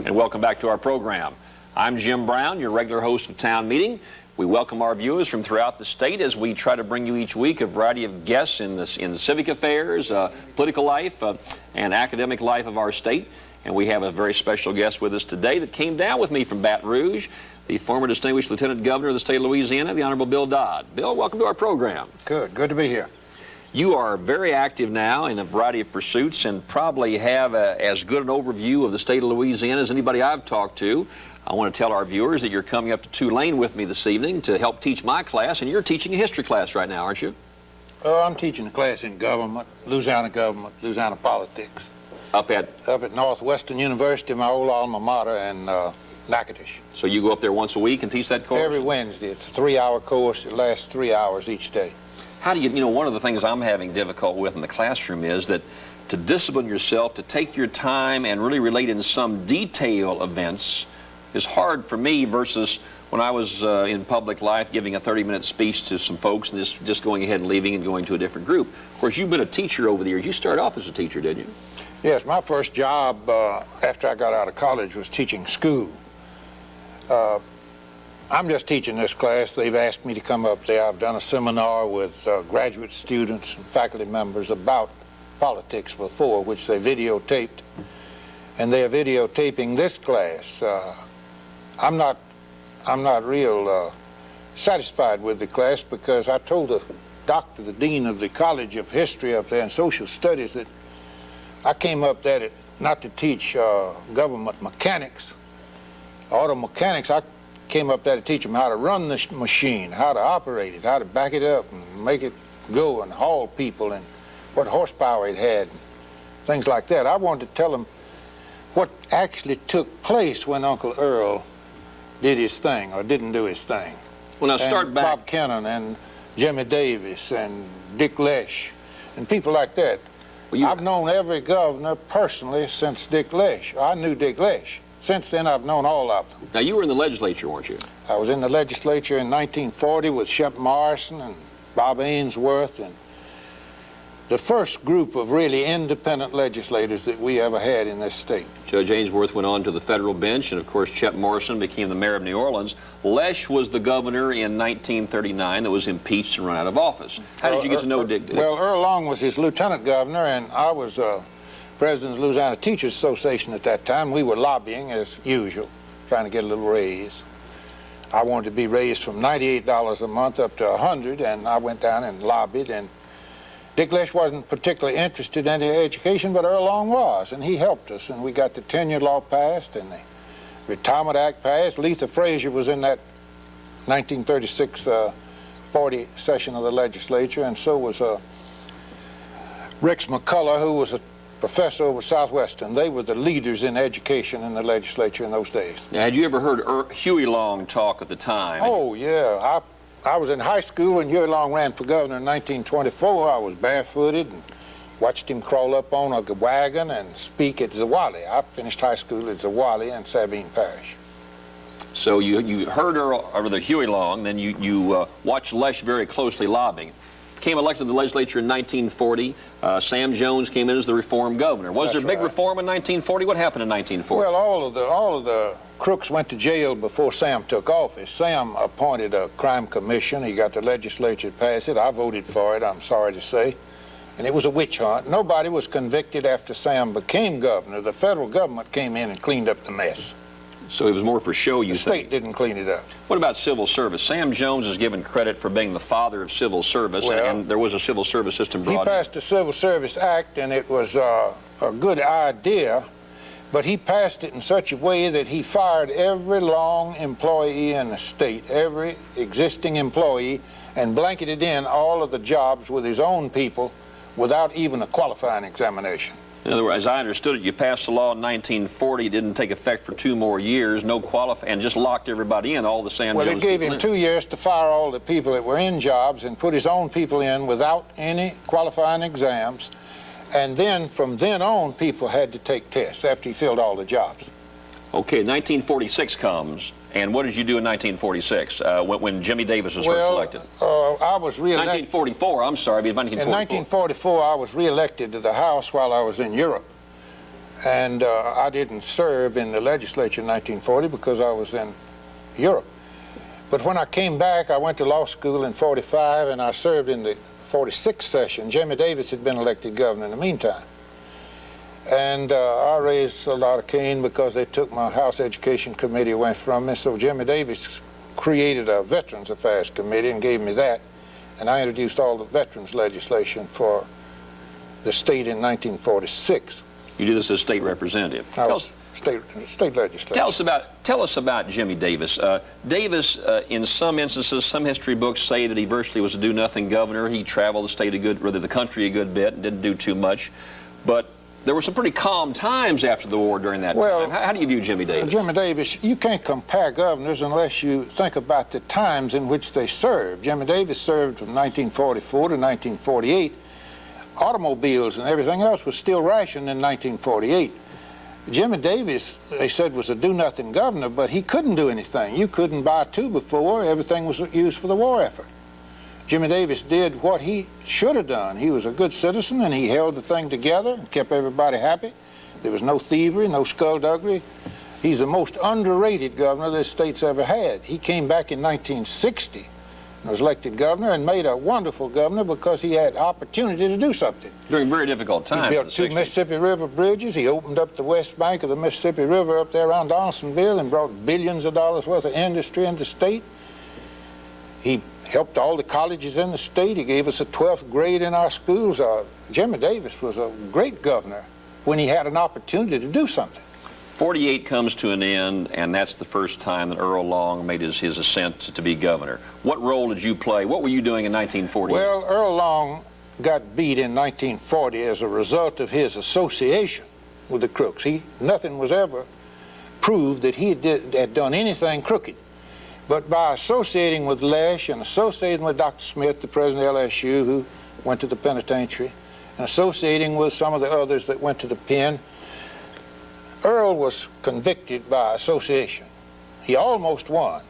and welcome back to our program. I'm Jim Brown, your regular host of Town Meeting. We welcome our viewers from throughout the state as we try to bring you each week a variety of guests in the civic affairs, political life, and academic life of our state. And we have a very special guest with us today that came down with me from Baton Rouge, the former distinguished Lieutenant Governor of the state of Louisiana, the Honorable Bill Dodd. Bill, welcome to our program. Good to be here. You are very active now in a variety of pursuits and probably have as good an overview of the state of Louisiana as anybody I've talked to. I want to tell our viewers that you're coming up to Tulane with me this evening to help teach my class, and you're teaching a history class right now, aren't you? I'm teaching a class in government, Louisiana politics. Up at Northwestern University, my old alma mater, in Natchitoches. So you go up there once a week and teach that course? Every Wednesday. It's a 3-hour course. It lasts 3 hours each day. How do you, one of the things I'm having difficulty with in the classroom is that to discipline yourself, to take your time and really relate in some detail events is hard for me versus when I was in public life giving a 30-minute speech to some folks and just going ahead and leaving and going to a different group. Of course, you've been a teacher over the years. You started off as a teacher, didn't you? Yes, my first job after I got out of college was teaching school. I'm just teaching this class. They've asked me to come up there. I've done a seminar with graduate students and faculty members about politics before, which they videotaped, and they're videotaping this class. I'm not real satisfied with the class because I told the doctor, the dean of the College of History up there and Social Studies, that I came up there not to teach government mechanics, auto mechanics. I came up there to teach them how to run the machine, how to operate it, how to back it up and make it go and haul people and what horsepower it had, things like that. I wanted to tell them what actually took place when Uncle Earl did his thing or didn't do his thing. Well, now start back. Bob Kennan and Jimmy Davis and Dick Lesh and people like that. Well, I've known every governor personally since Dick Lesh. I knew Dick Lesh. Since then, I've known all of them. Now, you were in the legislature, weren't you? I was in the legislature in 1940 with Shep Morrison and Bob Ainsworth, and the first group of really independent legislators that we ever had in this state. Judge Ainsworth went on to the federal bench, and of course, Shep Morrison became the mayor of New Orleans. Lesh was the governor in 1939 that was impeached and run out of office. How did you get to know Dick? Well, Earl Long was his lieutenant governor, and I was president of the Louisiana Teachers Association at that time. We were lobbying, as usual, trying to get a little raise. I wanted to be raised from $98 a month up to $100, and I went down and lobbied, and Dick Lesh wasn't particularly interested in any education, but Earl Long was, and he helped us, and we got the tenure law passed, and the Retirement Act passed. Letha Frazier was in that 1936-40 session of the legislature, and so was Rex McCullough, who was a professor over at Southwestern. They were the leaders in education in the legislature in those days. Now, had you ever heard Huey Long talk at the time? Oh, yeah. I was in high school when Huey Long ran for governor in 1924. I was barefooted and watched him crawl up on a wagon and speak at Zwolle. I finished high school at Zwolle in Sabine Parish. So you heard Huey Long, then you watched Lesh very closely lobbying. Became elected to the legislature in 1940. Sam Jones came in as the reform governor. Was there big reform in 1940? What happened in 1940? Well, all of the crooks went to jail before Sam took office. Sam appointed a crime commission. He got the legislature to pass it. I voted for it, I'm sorry to say. And it was a witch hunt. Nobody was convicted after Sam became governor. The federal government came in and cleaned up the mess. So it was more for show, you think? The state didn't clean it up. What about civil service? Sam Jones is given credit for being the father of civil service, and there was a civil service system brought in. He passed the Civil Service Act, and it was a good idea, but he passed it in such a way that he fired every long employee in the state, every existing employee, and blanketed in all of the jobs with his own people without even a qualifying examination. In other words, as I understood it, you passed a law in 1940, didn't take effect for 2 more years, and just locked everybody in, all the Sam Jones. Well, it gave him 2 years to fire all the people that were in jobs and put his own people in without any qualifying exams. And then, from then on, people had to take tests after he filled all the jobs. Okay, 1946 comes, and what did you do in 1946 when Jimmy Davis was first elected? I was re-elected. 1944, I'm sorry, but 1944. In 1944, I was re-elected to the House while I was in Europe. And I didn't serve in the legislature in 1940 because I was in Europe. But when I came back, I went to law school in 45, and I served in the 46th session. Jimmy Davis had been elected governor in the meantime. And I raised a lot of cane because they took my House Education Committee away from me. So Jimmy Davis created a Veterans Affairs Committee and gave me that. And I introduced all the veterans legislation for the state in 1946. You did this as state representative. State legislature. Tell us about Jimmy Davis. Davis, in some instances, some history books say that he virtually was a do-nothing governor. He traveled the country a good bit and didn't do too much. But there were some pretty calm times after the war during that time. How do you view Jimmy Davis? Jimmy Davis, you can't compare governors unless you think about the times in which they served. Jimmy Davis served from 1944 to 1948. Automobiles and everything else was still rationed in 1948. Jimmy Davis, they said, was a do-nothing governor, but he couldn't do anything. You couldn't buy two before. Everything was used for the war effort. Jimmy Davis did what he should have done. He was a good citizen, and he held the thing together and kept everybody happy. There was no thievery, no skullduggery. He's the most underrated governor this state's ever had. He came back in 1960 and was elected governor and made a wonderful governor because he had opportunity to do something. During very difficult times. He built two Mississippi River bridges. He opened up the west bank of the Mississippi River up there around Donaldsonville and brought billions of dollars worth of industry into the state. He helped all the colleges in the state. He gave us a 12th grade in our schools. Jimmy Davis was a great governor when he had an opportunity to do something. 48 comes to an end, and that's the first time that Earl Long made his ascent to be governor. What role did you play? What were you doing in 1948? Well, Earl Long got beat in 1940 as a result of his association with the crooks. Nothing was ever proved that he had done anything crooked. But by associating with Lesh and associating with Dr. Smith, the president of LSU, who went to the penitentiary, and associating with some of the others that went to the pen, Earl was convicted by association. He almost won.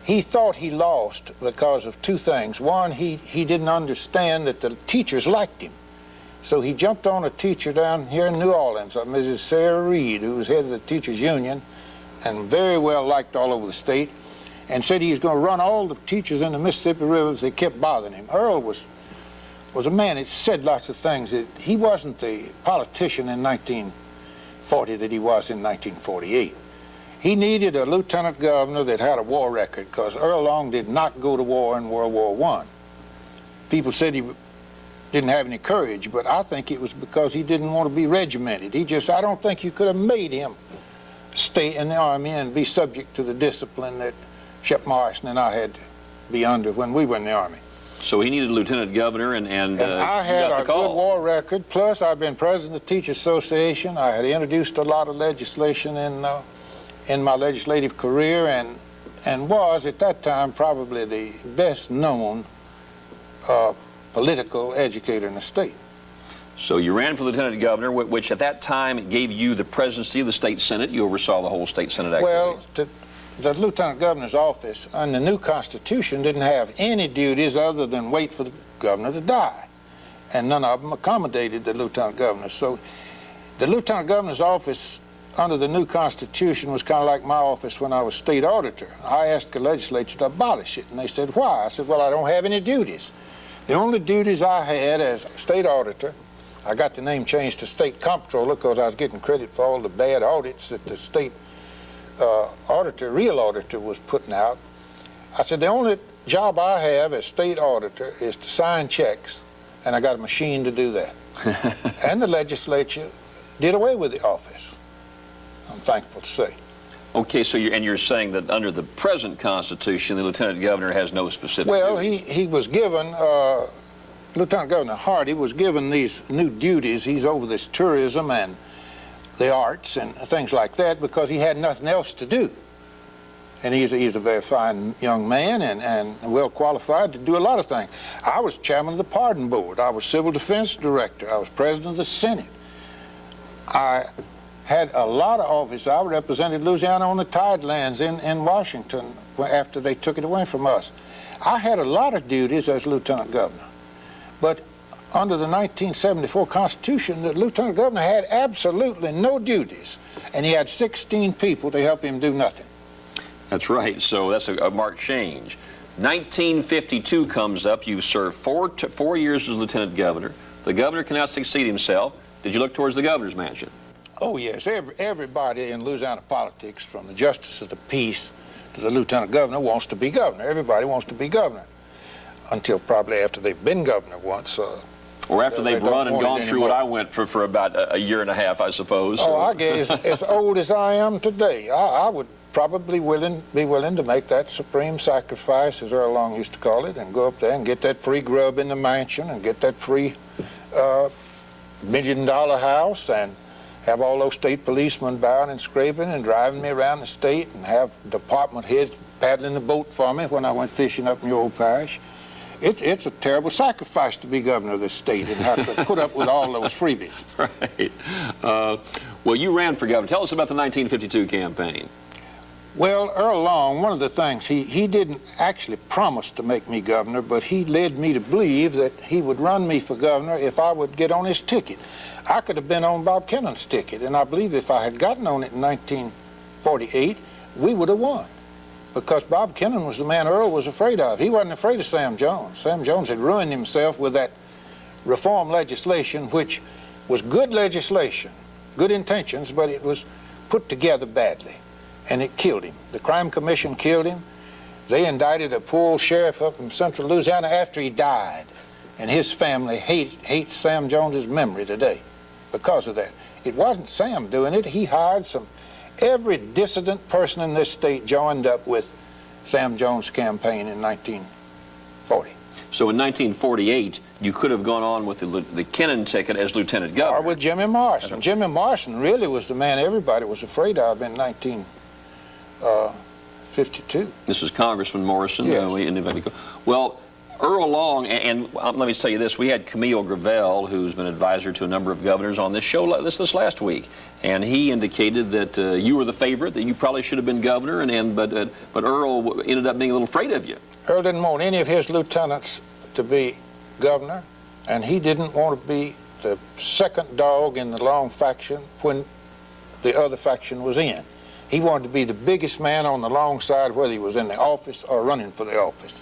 He thought he lost because of two things. One, he didn't understand that the teachers liked him. So he jumped on a teacher down here in New Orleans, Mrs. Sarah Reed, who was head of the teachers union and very well liked all over the state, and said he was going to run all the teachers in the Mississippi River if they kept bothering him. Earl was a man that said lots of things. He wasn't the politician in 1940 that he was in 1948. He needed a lieutenant governor that had a war record, because Earl Long did not go to war in World War I. People said he didn't have any courage, but I think it was because he didn't want to be regimented. I don't think you could have made him stay in the Army and be subject to the discipline that Shep Morrison and I had to be under when we were in the Army. So he needed a lieutenant governor, and I had a good war record. Plus, I've been president of the Teachers Association. I had introduced a lot of legislation in my legislative career, and was at that time probably the best known political educator in the state. So you ran for lieutenant governor, which at that time gave you the presidency of the state senate. You oversaw the whole state senate activities. Well, the lieutenant governor's office in the new Constitution didn't have any duties other than wait for the governor to die. And none of them accommodated the lieutenant governor. So the lieutenant governor's office under the new Constitution was kind of like my office when I was state auditor. I asked the legislature to abolish it, and they said, why? I said, well, I don't have any duties. The only duties I had as state auditor, I got the name changed to state comptroller because I was getting credit for all the bad audits that the state real auditor was putting out. I said, the only job I have as state auditor is to sign checks, and I got a machine to do that. And the legislature did away with the office, I'm thankful to say. Okay, so you're saying that under the present Constitution, the lieutenant governor has no specific Well, duties. he was given, Lieutenant Governor Hardy was given these new duties. He's over this tourism and the arts and things like that because he had nothing else to do. And he's a very fine young man and well qualified to do a lot of things. I was chairman of the pardon board. I was civil defense director. I was president of the Senate. I had a lot of office. I represented Louisiana on the Tidelands in Washington after they took it away from us. I had a lot of duties as lieutenant governor. But under the 1974 Constitution, the lieutenant governor had absolutely no duties, and he had 16 people to help him do nothing. That's right. So that's a marked change. 1952 comes up. You've served 4 years as lieutenant governor. The governor cannot succeed himself. Did you look towards the governor's mansion? Oh, yes. Everybody in Louisiana politics, from the justice of the peace to the lieutenant governor, wants to be governor. Everybody wants to be governor, until probably after they've been governor once. Or after they've run and gone through what I went for about a year and a half, I suppose. Oh, I guess as old as I am today, I would probably be willing to make that supreme sacrifice, as Earl Long used to call it, and go up there and get that free grub in the mansion and get that free $1 million house and have all those state policemen bowing and scraping and driving me around the state and have department heads paddling the boat for me when I went fishing up in your old parish. It's a terrible sacrifice to be governor of this state and have to put up with all those freebies. Right. Well, you ran for governor. Tell us about the 1952 campaign. Well, Earl Long, one of the things, he didn't actually promise to make me governor, but he led me to believe that he would run me for governor if I would get on his ticket. I could have been on Bob Kennan's ticket, and I believe if I had gotten on it in 1948, we would have won. Because Bob Kennan was the man Earl was afraid of. He wasn't afraid of Sam Jones. Sam Jones had ruined himself with that reform legislation, which was good legislation, good intentions, but it was put together badly, and it killed him. The Crime Commission killed him. They indicted a poor old sheriff up in central Louisiana after he died, and his family hates Sam Jones's memory today because of that. It wasn't Sam doing it. He hired every dissident person in this state joined up with Sam Jones' campaign in 1940. So in 1948, you could have gone on with the Kennan ticket as lieutenant governor. Or with Jimmy Morrison. Jimmy Morrison really was the man everybody was afraid of in 1952. This is Congressman Morrison. Yes. Well, Earl Long, and let me tell you this, we had Camille Gravel, who's been advisor to a number of governors on this show this last week, and he indicated that you were the favorite, that you probably should have been governor, but Earl ended up being a little afraid of you. Earl didn't want any of his lieutenants to be governor, and he didn't want to be the second dog in the Long faction when the other faction was in. He wanted to be the biggest man on the Long side, whether he was in the office or running for the office.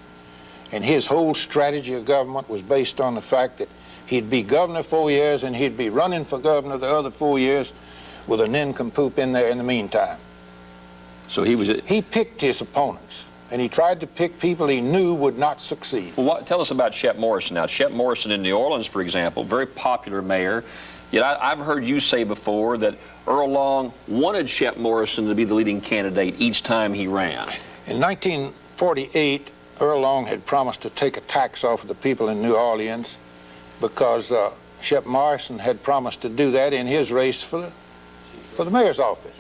And his whole strategy of government was based on the fact that he'd be governor 4 years and he'd be running for governor the other 4 years with a nincompoop in there in the meantime. So he picked his opponents, and he tried to pick people he knew would not succeed. Well, tell us about Shep Morrison now. Shep Morrison in New Orleans, for example, very popular mayor. Yet I've heard you say before that Earl Long wanted Shep Morrison to be the leading candidate each time he ran. In 1948, Earl Long had promised to take a tax off of the people in New Orleans because Shep Morrison had promised to do that in his race for the mayor's office.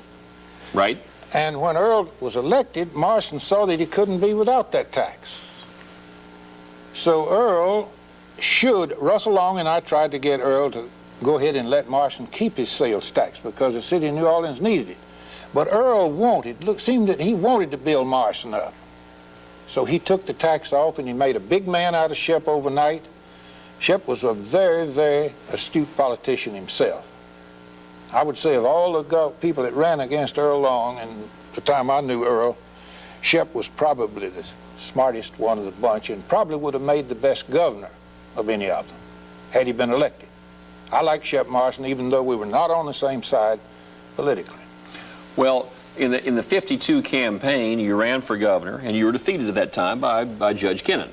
Right. And when Earl was elected, Morrison saw that he couldn't be without that tax. So Earl Russell Long and I tried to get Earl to go ahead and let Morrison keep his sales tax because the city of New Orleans needed it. But Earl seemed that he wanted to build Morrison up. So he took the tax off, and he made a big man out of Shep overnight. Shep was a very, very astute politician himself. I would say of all the people that ran against Earl Long, and the time I knew Earl, Shep was probably the smartest one of the bunch and probably would have made the best governor of any of them had he been elected. I like Shep Morrison, even though we were not on the same side politically. Well, in the 52 campaign, you ran for governor, and you were defeated at that time by Judge Kennan.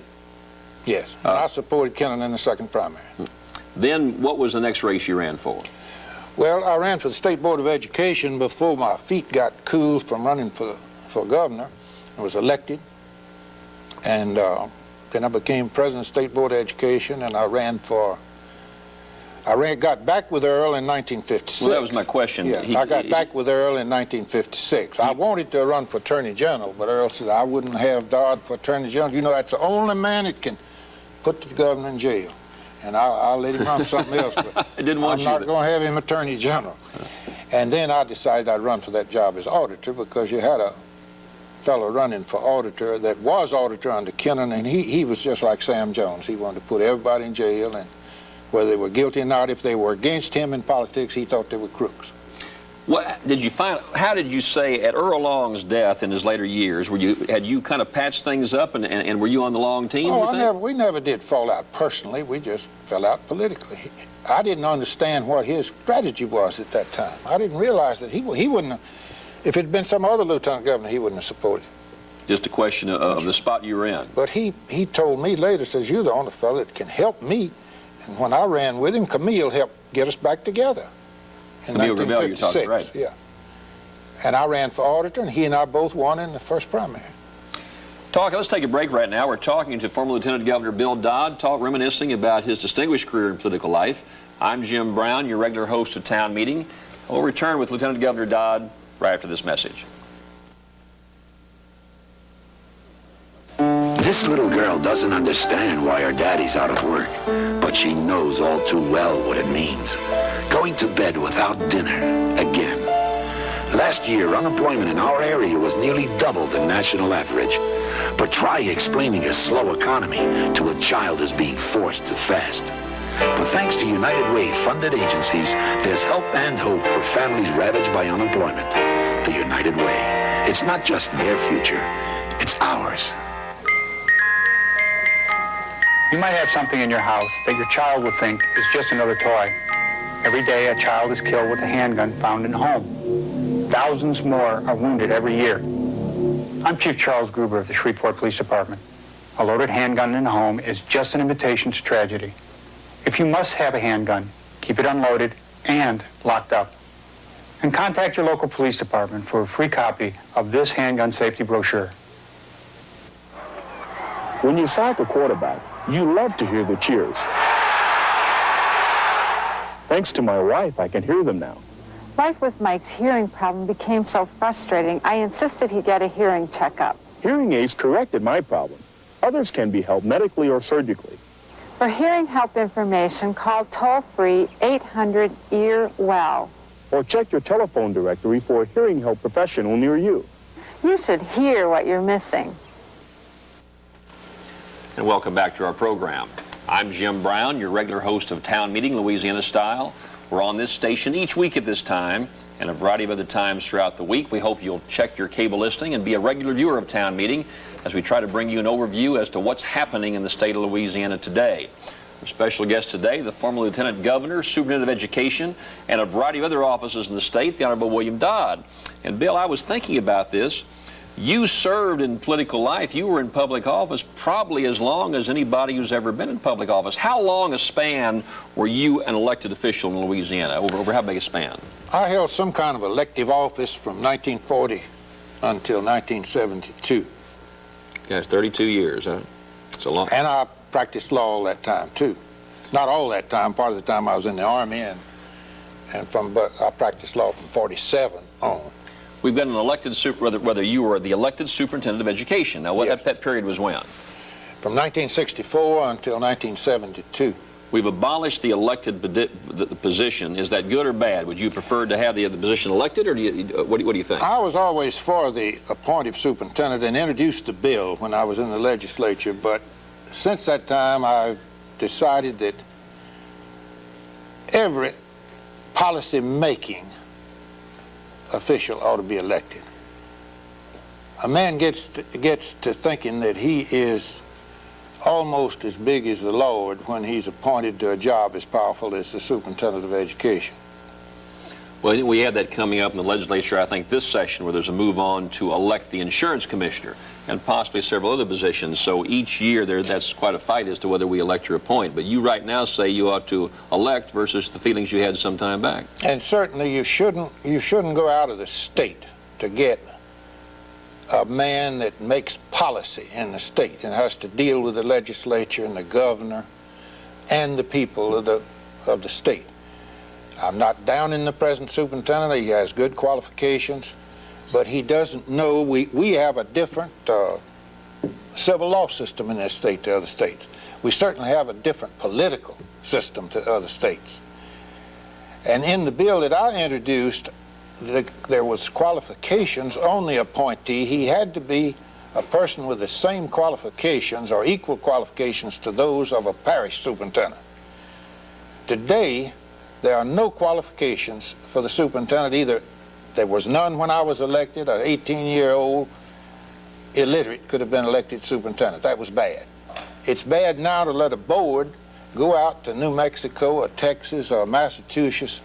Yes, and I supported Kennan in the second primary. Then what was the next race you ran for? Well, I ran for the State Board of Education before my feet got cool from running for governor. I was elected, and then I became president of the State Board of Education, and I got back with Earl in 1956. Well, that was my question. Yeah, I got back with Earl in 1956. I wanted to run for Attorney General, but Earl said I wouldn't have Dodd for Attorney General. You know, that's the only man that can put the governor in jail. And I'll let him run something else, but I didn't want I'm not going to have him Attorney General. And then I decided I'd run for that job as auditor because you had a fellow running for auditor that was auditor under Kennan, and he was just like Sam Jones. He wanted to put everybody in jail and whether they were guilty or not. If they were against him in politics, he thought they were crooks. What did you find? How did you say at Earl Long's death in his later years? Had you kind of patched things up, and were you on the Long team? Oh, we never did fall out personally. We just fell out politically. I didn't understand what his strategy was at that time. I didn't realize that he wouldn't have, if it had been some other lieutenant governor, he wouldn't have supported him. Just a question of the spot you were in. But he told me later, says, "You're the only fellow that can help me." And when I ran with him, Camille helped get us back together. In Camille Rebell, you're talking, right? Yeah. And I ran for auditor, and he and I both won in the first primary. Let's take a break right now. We're talking to former Lieutenant Governor Bill Dodd, reminiscing about his distinguished career in political life. I'm Jim Brown, your regular host of Town Meeting. We'll return with Lieutenant Governor Dodd right after this message. This little girl doesn't understand why her daddy's out of work, but she knows all too well what it means. Going to bed without dinner again. Last year, unemployment in our area was nearly double the national average. But try explaining a slow economy to a child as being forced to fast. But thanks to United Way funded agencies, there's help and hope for families ravaged by unemployment. The United Way. It's not just their future, it's ours. You might have something in your house that your child will think is just another toy. Every day, a child is killed with a handgun found in a home. Thousands more are wounded every year. I'm Chief Charles Gruber of the Shreveport Police Department. A loaded handgun in a home is just an invitation to tragedy. If you must have a handgun, keep it unloaded and locked up. And contact your local police department for a free copy of this handgun safety brochure. When you sack a quarterback, you love to hear the cheers. Thanks to my wife, I can hear them now. Life with Mike's hearing problem became so frustrating, I insisted he get a hearing checkup. Hearing aids corrected my problem. Others can be helped medically or surgically. For hearing help information, call toll-free 800-EAR-WELL. Or check your telephone directory for a hearing help professional near you. You should hear what you're missing. And welcome back to our program. I'm Jim Brown, your regular host of Town Meeting, Louisiana Style. We're on this station each week at this time and a variety of other times throughout the week. We hope you'll check your cable listing and be a regular viewer of Town Meeting as we try to bring you an overview as to what's happening in the state of Louisiana today. Our special guest today, the former Lieutenant Governor, Superintendent of Education, and a variety of other offices in the state, the Honorable William Dodd. And Bill, I was thinking about this. You served in political life. You were in public office probably as long as anybody who's ever been in public office. How long a span were you an elected official in Louisiana? Over how big a span? I held some kind of elective office from 1940 until 1972. Yes, 32 years, huh? It's a long. And I practiced law all that time, too. Not all that time. Part of the time I was in the Army, but I practiced law from 47 on. We've got an elected, whether you were the elected superintendent of education. Now, Yes. that period was when? From 1964 until 1972. We've abolished the elected the position. Is that good or bad? Would you prefer to have the position elected, or what do you think? I was always for the appointive superintendent and introduced the bill when I was in the legislature, but since that time I've decided that every policy-making official ought to be elected. A man gets to thinking that he is almost as big as the Lord when he's appointed to a job as powerful as the superintendent of education. Well, we have that coming up in the legislature, I think, this session, where there's a move on to elect the insurance commissioner and possibly several other positions. So each year that's quite a fight as to whether we elect or appoint. But you right now say you ought to elect versus the feelings you had some time back. And certainly you shouldn't go out of the state to get a man that makes policy in the state and has to deal with the legislature and the governor and the people of the state. I'm not down in the present superintendent. He has good qualifications, but he doesn't know. We have a different civil law system in this state to other states. We certainly have a different political system to other states. And in the bill that I introduced, there was qualifications on the appointee. He had to be a person with the same qualifications or equal qualifications to those of a parish superintendent. Today, there are no qualifications for the superintendent either. There was none when I was elected. An 18-year-old illiterate could have been elected superintendent. That was bad. It's bad now to let a board go out to New Mexico or Texas or Massachusetts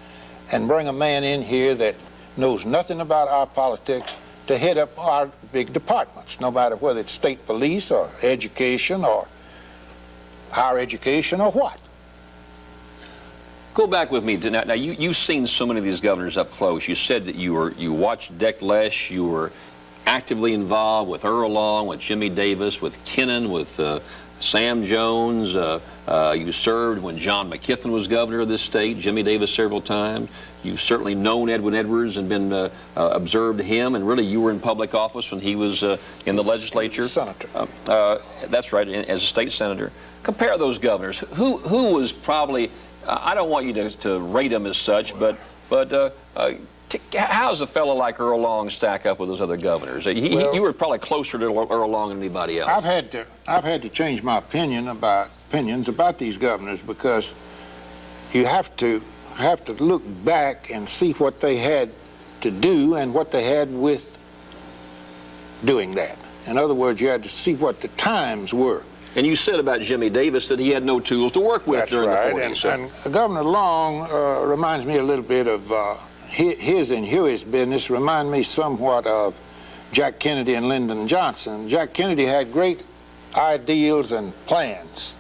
and bring a man in here that knows nothing about our politics to head up our big departments, no matter whether it's state police or education or higher education or what. Go back with me to now. You've seen so many of these governors up close. You said that you watched Dick Lesh. You were actively involved with Earl Long, with Jimmy Davis, with Kennan, with Sam Jones. You served when John McKithen was governor of this state. Jimmy Davis several times. You've certainly known Edwin Edwards and been observed him, and really you were in public office when he was in the legislature. Senator. That's right, as a state senator. Compare those governors. Who was probably? I don't want you to rate him as such, but how does a fellow like Earl Long stack up with those other governors? You were probably closer to Earl Long than anybody else. I've had to change my opinions about these governors, because you have to look back and see what they had to do and what they had with doing that. In other words, you had to see what the times were. And you said about Jimmy Davis that he had no tools to work with during the 40s. And Governor Long reminds me a little bit of his and Huey's business. Remind me somewhat of Jack Kennedy and Lyndon Johnson. Jack Kennedy had great ideals and plans,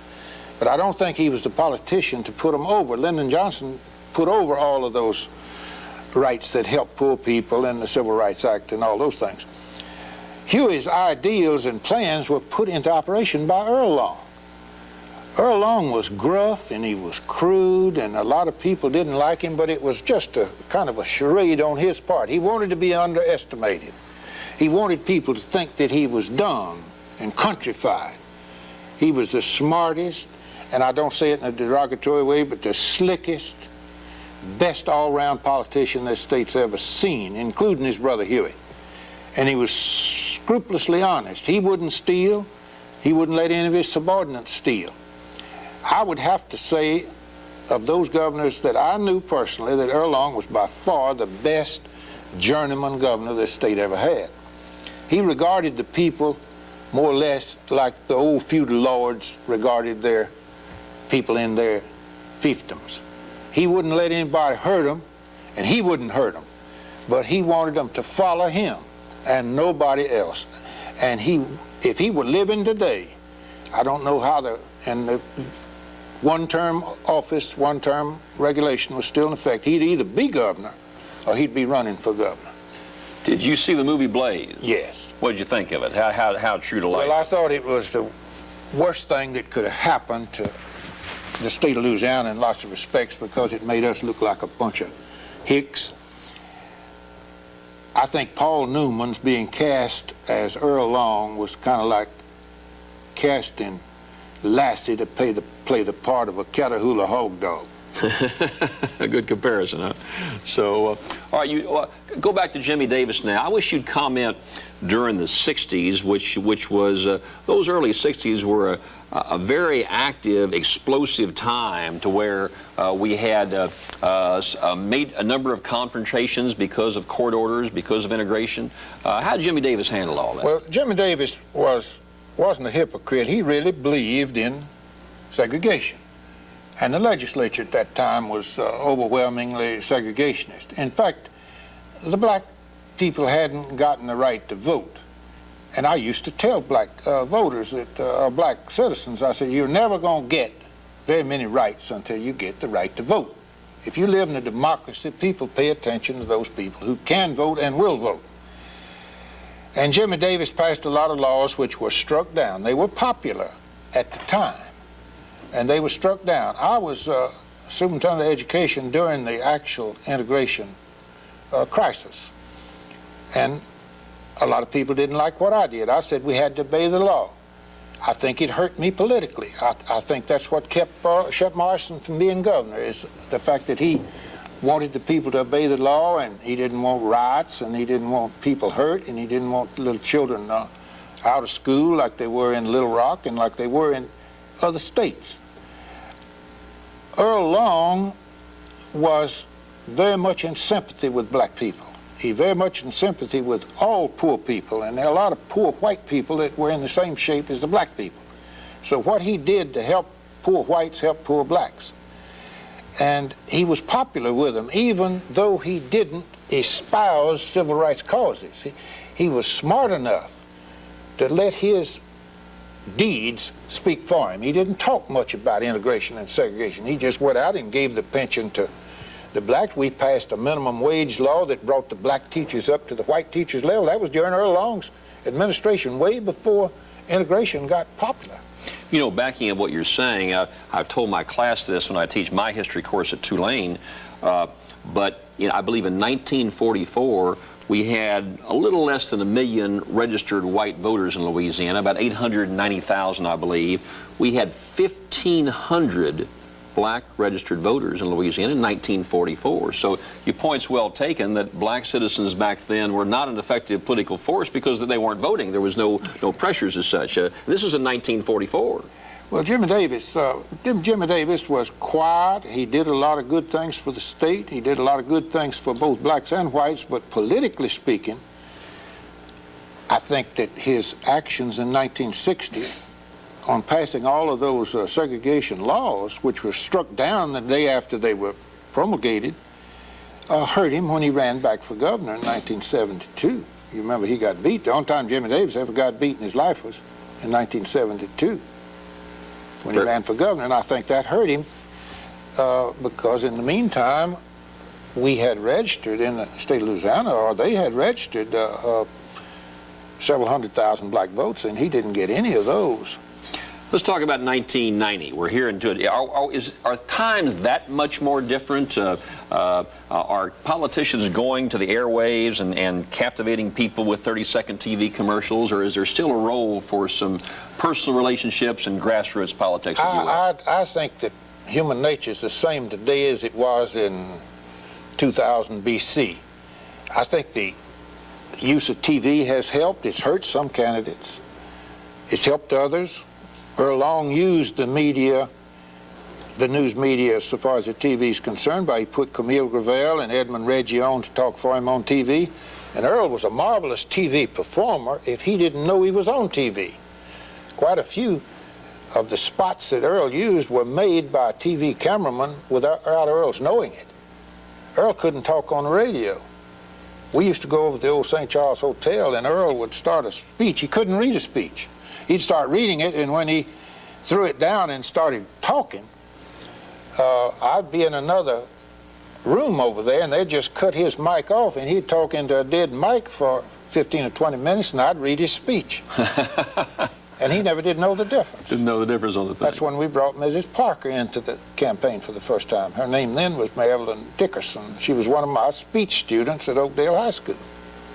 but I don't think he was the politician to put them over. Lyndon Johnson put over all of those rights that helped poor people and the Civil Rights Act and all those things. Huey's ideals and plans were put into operation by Earl Long. Earl Long was gruff and he was crude, and a lot of people didn't like him, but it was just a kind of a charade on his part. He wanted to be underestimated. He wanted people to think that he was dumb and countrified. He was the smartest, and I don't say it in a derogatory way, but the slickest, best all-round politician this state's ever seen, including his brother Huey. And he was scrupulously honest. He wouldn't steal. He wouldn't let any of his subordinates steal. I would have to say, of those governors that I knew personally, that Earl Long was by far the best journeyman governor this state ever had. He regarded the people more or less like the old feudal lords regarded their people in their fiefdoms. He wouldn't let anybody hurt them, and he wouldn't hurt them. But he wanted them to follow him and nobody else. And if he were living today, I don't know how the one-term office, one-term regulation was still in effect. He'd either be governor or he'd be running for governor. Did you see the movie Blaze? Yes. What did you think of it? How true to life? Well, I thought it was the worst thing that could have happened to the state of Louisiana in lots of respects, because it made us look like a bunch of hicks. I think Paul Newman's being cast as Earl Long was kind of like casting Lassie to play the part of a Catahoula hog dog. A good comparison, huh? So, all right, go back to Jimmy Davis now. I wish you'd comment during the 60s, which was, those early 60s were a very active, explosive time, to where we had made a number of confrontations because of court orders, because of integration. How did Jimmy Davis handle all that? Well, Jimmy Davis wasn't a hypocrite. He really believed in segregation. And the legislature at that time was overwhelmingly segregationist. In fact, the black people hadn't gotten the right to vote. And I used to tell black voters, black citizens, I said, you're never going to get very many rights until you get the right to vote. If you live in a democracy, people pay attention to those people who can vote and will vote. And Jimmy Davis passed a lot of laws which were struck down. They were popular at the time, and they were struck down. I was superintendent of education during the actual integration crisis, and a lot of people didn't like what I did. I said we had to obey the law. I think it hurt me politically. I think that's what kept Shep Morrison from being governor, is the fact that he wanted the people to obey the law, and he didn't want riots, and he didn't want people hurt, and he didn't want little children out of school like they were in Little Rock and like they were in other states. Earl Long was very much in sympathy with black people. He very much in sympathy with all poor people, and there are a lot of poor white people that were in the same shape as the black people. So what he did to help poor whites helped poor blacks. And he was popular with them, even though he didn't espouse civil rights causes. He was smart enough to let his deeds speak for him. He didn't talk much about integration and segregation. He just went out and gave the pension to the blacks. We passed a minimum wage law that brought the black teachers up to the white teachers' level. That was during Earl Long's administration, way before integration got popular. You know, backing up what you're saying, I've told my class this when I teach my history course at Tulane, but I believe in 1944, we had a little less than 1 million registered white voters in Louisiana, about 890,000, I believe. We had 1,500 black registered voters in Louisiana in 1944. So your point's well taken that black citizens back then were not an effective political force because they weren't voting. There was no pressures as such. This was in 1944. Well, Jimmy Davis was quiet. He did a lot of good things for the state. He did a lot of good things for both blacks and whites, but politically speaking, I think that his actions in 1960 on passing all of those segregation laws, which were struck down the day after they were promulgated, hurt him when he ran back for governor in 1972. You remember he got beat. The only time Jimmy Davis ever got beat in his life was in 1972 when he ran for governor, and I think that hurt him because in the meantime, we had registered in the state of Louisiana, or they had registered several 100,000 black votes, and he didn't get any of those. Let's talk about 1990. We're here into it. Are times that much more different? Are politicians going to the airwaves and captivating people with 30-second TV commercials, or is there still a role for some personal relationships and grassroots politics? I think that human nature is the same today as it was in 2000 BC. I think the use of TV has helped. It's hurt some candidates. It's helped others. Earl Long used the media, the news media, so far as the TV is concerned, by he put Camille Gravel and Edmund Reggie on to talk for him on TV. And Earl was a marvelous TV performer if he didn't know he was on TV. Quite a few of the spots that Earl used were made by a TV cameraman without Earl's knowing it. Earl couldn't talk on the radio. We used to go over to the old St. Charles Hotel, and Earl would start a speech. He couldn't read a speech. He'd start reading it, and when he threw it down and started talking, I'd be in another room over there, and they'd just cut his mic off, and he'd talk into a dead mic for 15 or 20 minutes, and I'd read his speech. And he never did know the difference. Didn't know the difference on the thing. That's when we brought Mrs. Parker into the campaign for the first time. Her name then was Marilyn Dickerson. She was one of my speech students at Oakdale High School.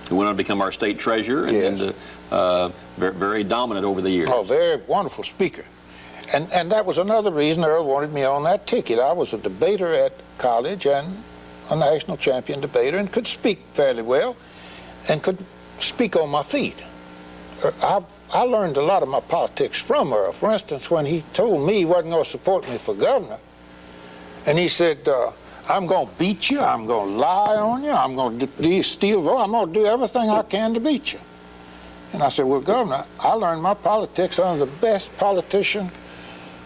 Who went on to become our state treasurer, and very, very dominant over the years. Oh, very wonderful speaker. And that was another reason Earl wanted me on that ticket. I was a debater at college and a national champion debater, and could speak fairly well and could speak on my feet. I learned a lot of my politics from Earl. For instance, when he told me he wasn't going to support me for governor, and he said, I'm going to beat you, I'm going to lie on you, I'm going to steal vote, I'm going to do everything I can to beat you. And I said, well, Governor, I learned my politics under the best politician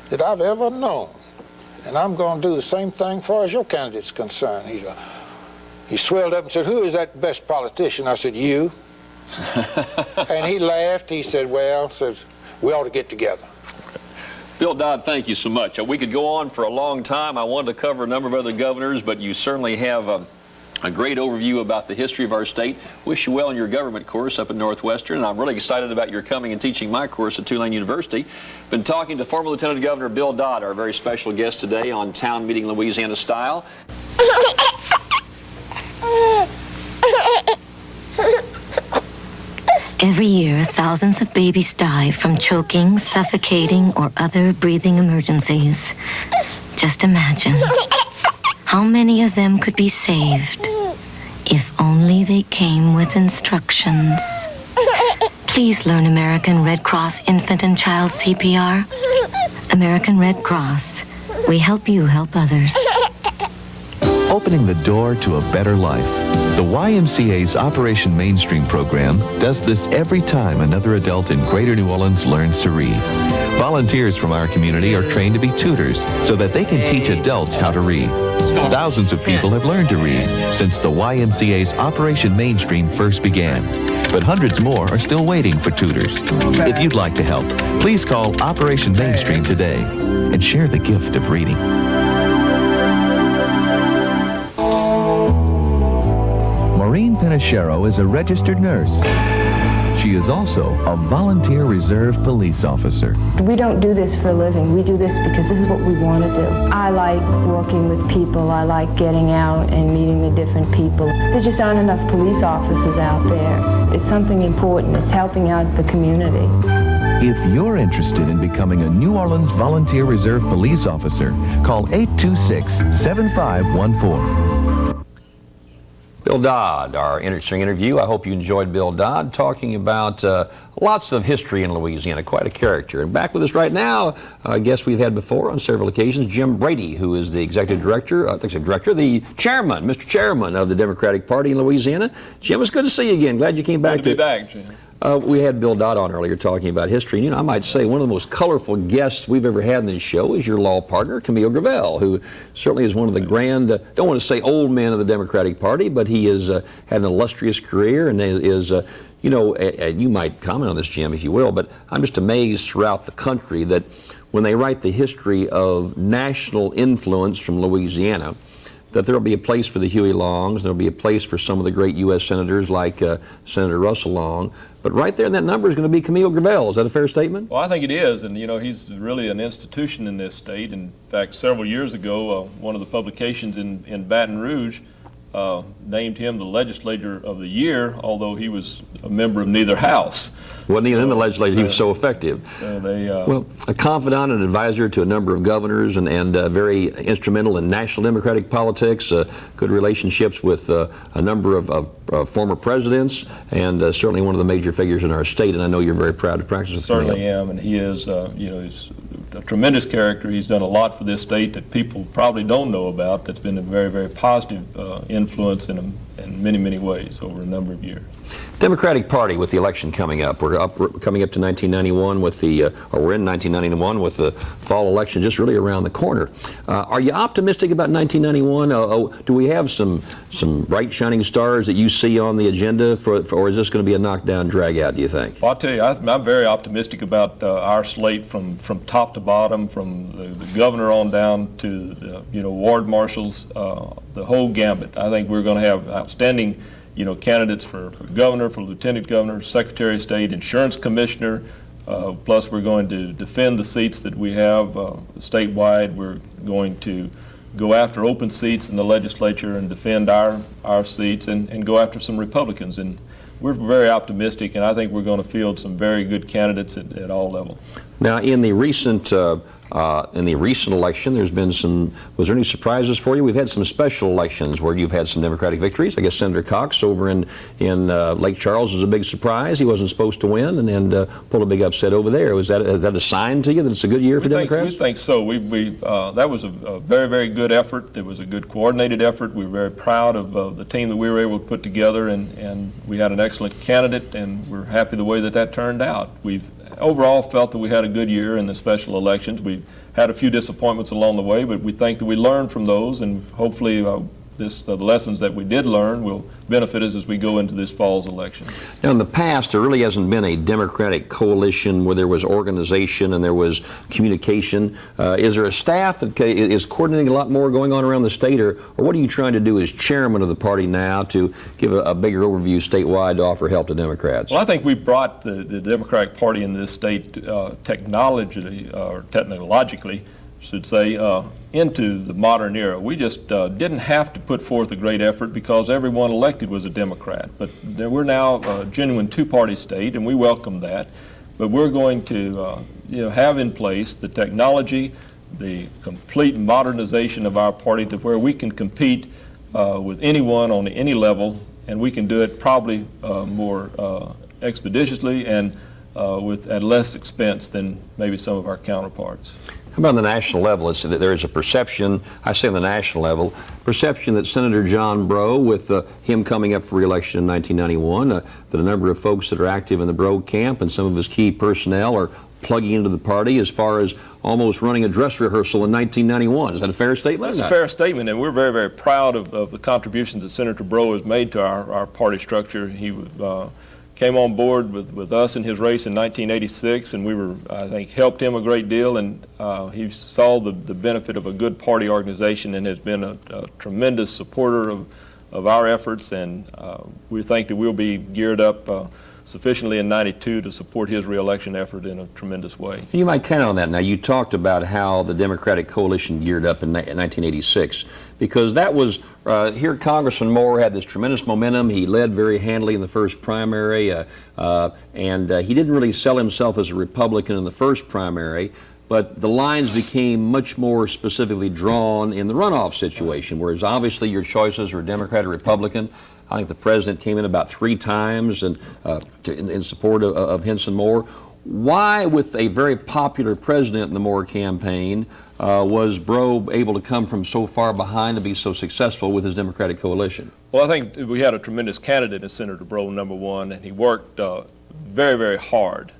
that I've ever known. And I'm going to do the same thing as far as your candidate's concerned. He swelled up and said, who is that best politician? I said, you. And he laughed. He said, well, we ought to get together. Bill Dodd, thank you so much. We could go on for a long time. I wanted to cover a number of other governors, but you certainly have a great overview about the history of our state. Wish you well in your government course up at Northwestern, and I'm really excited about your coming and teaching my course at Tulane University. Been talking to former Lieutenant Governor Bill Dodd, our very special guest today on Town Meeting Louisiana Style. Every year, thousands of babies die from choking, suffocating, or other breathing emergencies. Just imagine how many of them could be saved if only they came with instructions. Please learn American Red Cross Infant and Child CPR. American Red Cross, we help you help others. Opening the door to a better life. The YMCA's Operation Mainstream program does this every time another adult in Greater New Orleans learns to read. Volunteers from our community are trained to be tutors so that they can teach adults how to read. Thousands of people have learned to read since the YMCA's Operation Mainstream first began. But hundreds more are still waiting for tutors. If you'd like to help, please call Operation Mainstream today and share the gift of reading. Maureen Pinachero is a registered nurse. She is also a volunteer reserve police officer. We don't do this for a living. We do this because this is what we want to do. I like working with people. I like getting out and meeting the different people. There just aren't enough police officers out there. It's something important. It's helping out the community. If you're interested in becoming a New Orleans Volunteer Reserve Police Officer, call 826-7514. Bill Dodd, our interesting interview. I hope you enjoyed Bill Dodd talking about lots of history in Louisiana, quite a character. And back with us right now, a guest we've had before on several occasions, Jim Brady, who is the executive director, the chairman, Mr. Chairman of the Democratic Party in Louisiana. Jim, it's good to see you again. Glad you came back. Good to be back, Jim. We had Bill Dodd on earlier talking about history. And, I might say one of the most colorful guests we've ever had in this show is your law partner, Camille Gravel, who certainly is one of the grand, don't want to say old men of the Democratic Party, but he has had an illustrious career and is, you might comment on this, Jim, if you will, but I'm just amazed throughout the country that when they write the history of national influence from Louisiana, that there will be a place for the Huey Longs, there will be a place for some of the great U.S. senators like Senator Russell Long, but right there in that number is going to be Camille Gravel. Is that a fair statement? Well, I think it is, and he's really an institution in this state. In fact, several years ago, one of the publications in Baton Rouge named him the Legislator of the Year, although he was a member of neither house. Wasn't even in the legislature, he was so effective. So they, well, a confidant and advisor to a number of governors and very instrumental in national Democratic politics, good relationships with a number of former presidents, and certainly one of the major figures in our state, and I know you're very proud to practice with him. Certainly am, and he is, he's a tremendous character. He's done a lot for this state that people probably don't know about that's been a very, very positive influence in many, many ways over a number of years. Democratic Party with the election coming up. We're coming up to 1991 with we're in 1991 with the fall election just really around the corner. Are you optimistic about 1991? Do we have some bright shining stars that you see on the agenda or is this going to be a knockdown drag out, do you think? Well, I'll tell you, I'm very optimistic about our slate from top to bottom, from the governor on down to ward marshals, the whole gambit. I think we're going to have outstanding candidates for governor, for lieutenant governor, secretary of state, insurance commissioner, plus we're going to defend the seats that we have statewide. We're going to go after open seats in the legislature and defend our seats and go after some Republicans. And we're very optimistic, and I think we're going to field some very good candidates at all levels. Now, in the recent election, there's been was there any surprises for you? We've had some special elections where you've had some Democratic victories. I guess Senator Cox over in Lake Charles was a big surprise. He wasn't supposed to win and pulled a big upset over there. Is that a sign to you that it's a good year for Democrats? We think so. That was a very, very good effort. It was a good coordinated effort. We were very proud of the team that we were able to put together, and we had an excellent candidate, and we're happy the way that turned out. We've overall felt that we had a good year in the special elections. We had a few disappointments along the way, but we think that we learned from those, and hopefully the lessons that we did learn will benefit us as we go into this fall's election. Now, in the past, there really hasn't been a Democratic coalition where there was organization and there was communication. Is there a staff that is coordinating a lot more going on around the state, or what are you trying to do as chairman of the party now to give a bigger overview statewide to offer help to Democrats? Well, I think we brought the Democratic Party in this state technologically, should say, into the modern era. We just didn't have to put forth a great effort because everyone elected was a Democrat. But we're now a genuine two-party state, and we welcome that. But we're going to have in place the technology, the complete modernization of our party to where we can compete with anyone on any level, and we can do it probably more expeditiously and at less expense than maybe some of our counterparts. How about on the national level? There is a perception, I say on the national level, perception that Senator John Breaux, with him coming up for re-election in 1991, that a number of folks that are active in the Breaux camp and some of his key personnel are plugging into the party as far as almost running a dress rehearsal in 1991. Is that a fair statement? That's a fair statement, and we're very, very proud of the contributions that Senator Breaux has made to our party structure. He came on board with us in his race in 1986, and we I think, helped him a great deal, and he saw the benefit of a good party organization and has been a tremendous supporter of our efforts, and we think that we'll be geared up sufficiently in 92 to support his reelection effort in a tremendous way. You might count on that. Now, you talked about how the Democratic coalition geared up in 1986, because that was, here Congressman Moore had this tremendous momentum. He led very handily in the first primary, and he didn't really sell himself as a Republican in the first primary, but the lines became much more specifically drawn in the runoff situation, whereas obviously your choices were Democrat or Republican. I think the president came in about 3 times in support of Henson Moore. Why, with a very popular president in the Moore campaign, was Breaux able to come from so far behind to be so successful with his Democratic coalition? Well, I think we had a tremendous candidate in Senator Breaux, number one, and he worked very, very hard.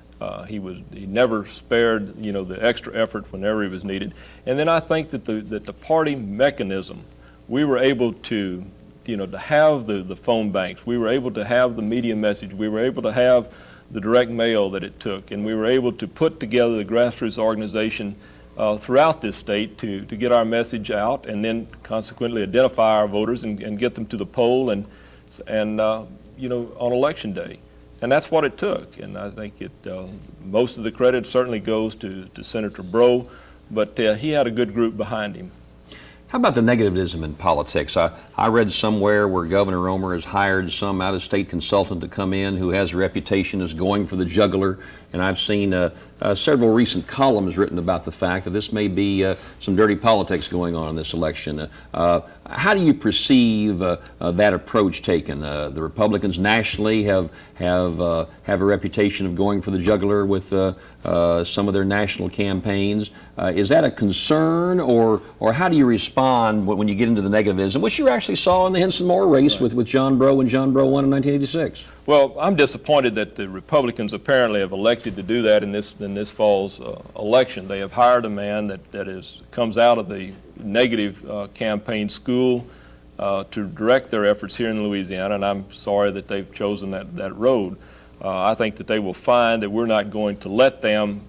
He never spared, the extra effort whenever he was needed. And then I think that the party mechanism, we were able to to have the phone banks, we were able to have the media message, we were able to have the direct mail that it took, and we were able to put together the grassroots organization throughout this state to get our message out, and then consequently identify our voters and get them to the poll and on election day. And that's what it took. And I think most of the credit certainly goes to Senator Breaux, but he had a good group behind him. How about the negativism in politics? I read somewhere where Governor Romer has hired some out-of-state consultant to come in who has a reputation as going for the jugular, and I've seen several recent columns written about the fact that this may be some dirty politics going on in this election. How do you perceive that approach taken? The Republicans nationally have a reputation of going for the jugular with some of their national campaigns. Is that a concern, or how do you respond when you get into the negativism, which you actually saw in the Henson Moore race with John Breaux when John Breaux won in 1986? Well, I'm disappointed that the Republicans apparently have elected to do that in this fall's election. They have hired a man that comes out of the negative campaign school to direct their efforts here in Louisiana, and I'm sorry that they've chosen that road. I think that they will find that we're not going to let them,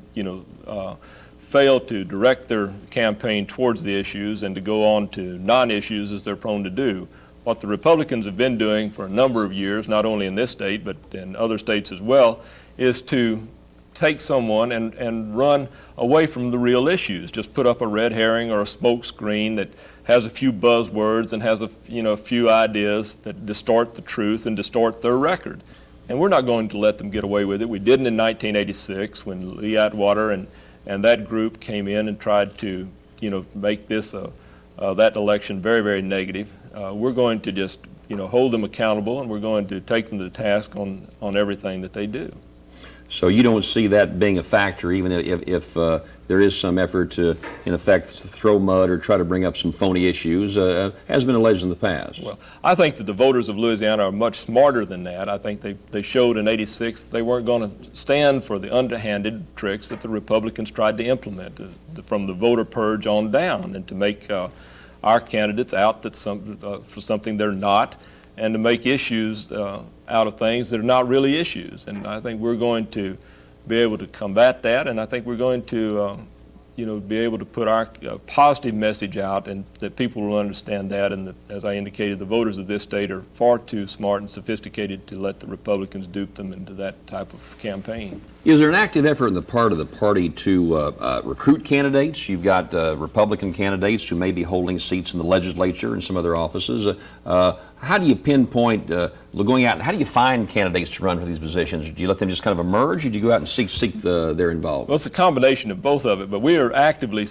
fail to direct their campaign towards the issues and to go on to non-issues as they're prone to do. What the Republicans have been doing for a number of years, not only in this state but in other states as well, is to take someone and run away from the real issues. Just put up a red herring or a smoke screen that has a few buzzwords and has a few ideas that distort the truth and distort their record. And we're not going to let them get away with it. We didn't in 1986 when Lee Atwater and that group came in and tried to, make this that election very, very negative. We're going to just, hold them accountable, and we're going to take them to task on everything that they do. So you don't see that being a factor, even if there is some effort to, in effect, throw mud or try to bring up some phony issues, has been alleged in the past. Well, I think that the voters of Louisiana are much smarter than that. I think they showed in '86 that they weren't going to stand for the underhanded tricks that the Republicans tried to implement from the voter purge on down, and to make our candidates out for something they're not, and to make issues out of things that are not really issues. And I think we're going to be able to combat that, and I think we're going to be able to put our positive message out, and that people will understand that. And as I indicated, the voters of this state are far too smart and sophisticated to let the Republicans dupe them into that type of campaign. Is there an active effort on the part of the party to recruit candidates? You've got Republican candidates who may be holding seats in the legislature and some other offices. How do you pinpoint going out, and how do you find candidates to run for these positions? Do you let them just kind of emerge, or do you go out and seek their involvement? Well, it's a combination of both of it, but we are actively,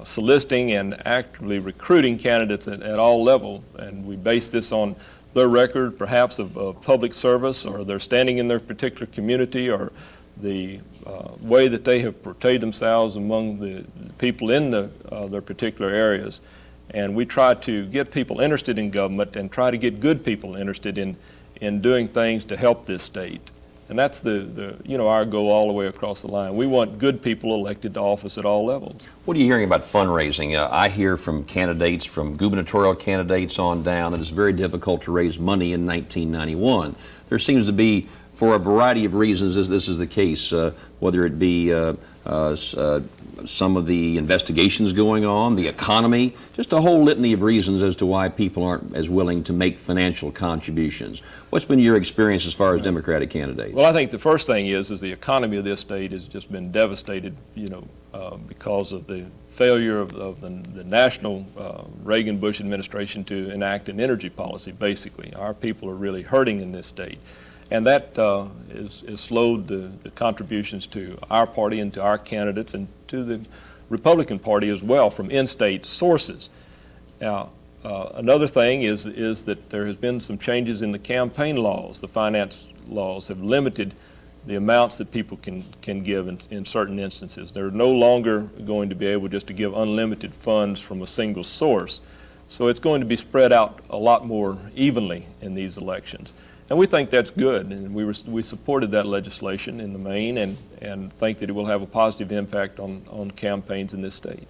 soliciting and actively recruiting candidates at all levels, and we base this on their record, perhaps of public service, or their standing in their particular community, or the way that they have portrayed themselves among the people in their particular areas. And we try to get people interested in government and try to get good people interested in doing things to help this state. And that's our goal all the way across the line. We want good people elected to office at all levels. What are you hearing about fundraising? I hear from candidates, from gubernatorial candidates on down, that it's very difficult to raise money in 1991. There seems to be, for a variety of reasons, this is the case, whether it be some of the investigations going on, the economy, just a whole litany of reasons as to why people aren't as willing to make financial contributions. What's been your experience as far as Democratic candidates? Well, I think the first thing is the economy of this state has just been devastated, because of the failure of the national Reagan-Bush administration to enact an energy policy, basically. Our people are really hurting in this state. And that has slowed the contributions to our party and to our candidates and to the Republican Party as well from in-state sources. Now, another thing is that there has been some changes in the campaign laws. The finance laws have limited the amounts that people can give in certain instances. They're no longer going to be able just to give unlimited funds from a single source. So it's going to be spread out a lot more evenly in these elections. And we think that's good, and we supported that legislation in the main and think that it will have a positive impact on campaigns in this state.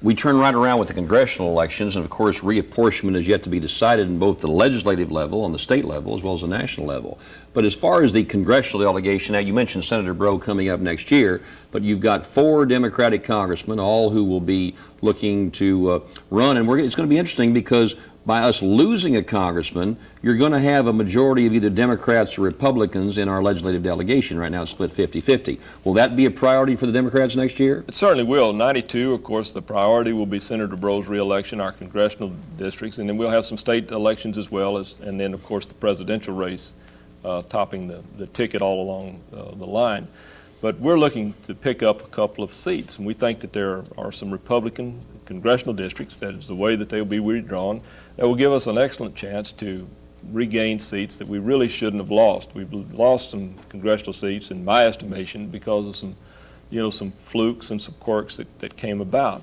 We turn right around with the congressional elections, and of course reapportionment is yet to be decided in both the legislative level, on the state level, as well as the national level. But as far as the congressional delegation, now you mentioned Senator Breaux coming up next year, but you've got 4 Democratic congressmen, all who will be looking to run, and it's going to be interesting because by us losing a congressman, you're going to have a majority of either Democrats or Republicans in our legislative delegation. Right now it's split 50-50. Will that be a priority for the Democrats next year? It certainly will. 92, of course, the priority will be Senator Breaux's reelection, our congressional districts, and then we'll have some state elections as well, and then, of course, the presidential race topping the ticket all along the line. But we're looking to pick up a couple of seats, and we think that there are some Republican congressional districts, that is the way that they will be redrawn, that will give us an excellent chance to regain seats that we really shouldn't have lost. We've lost some congressional seats, in my estimation, because of some flukes and some quirks that came about.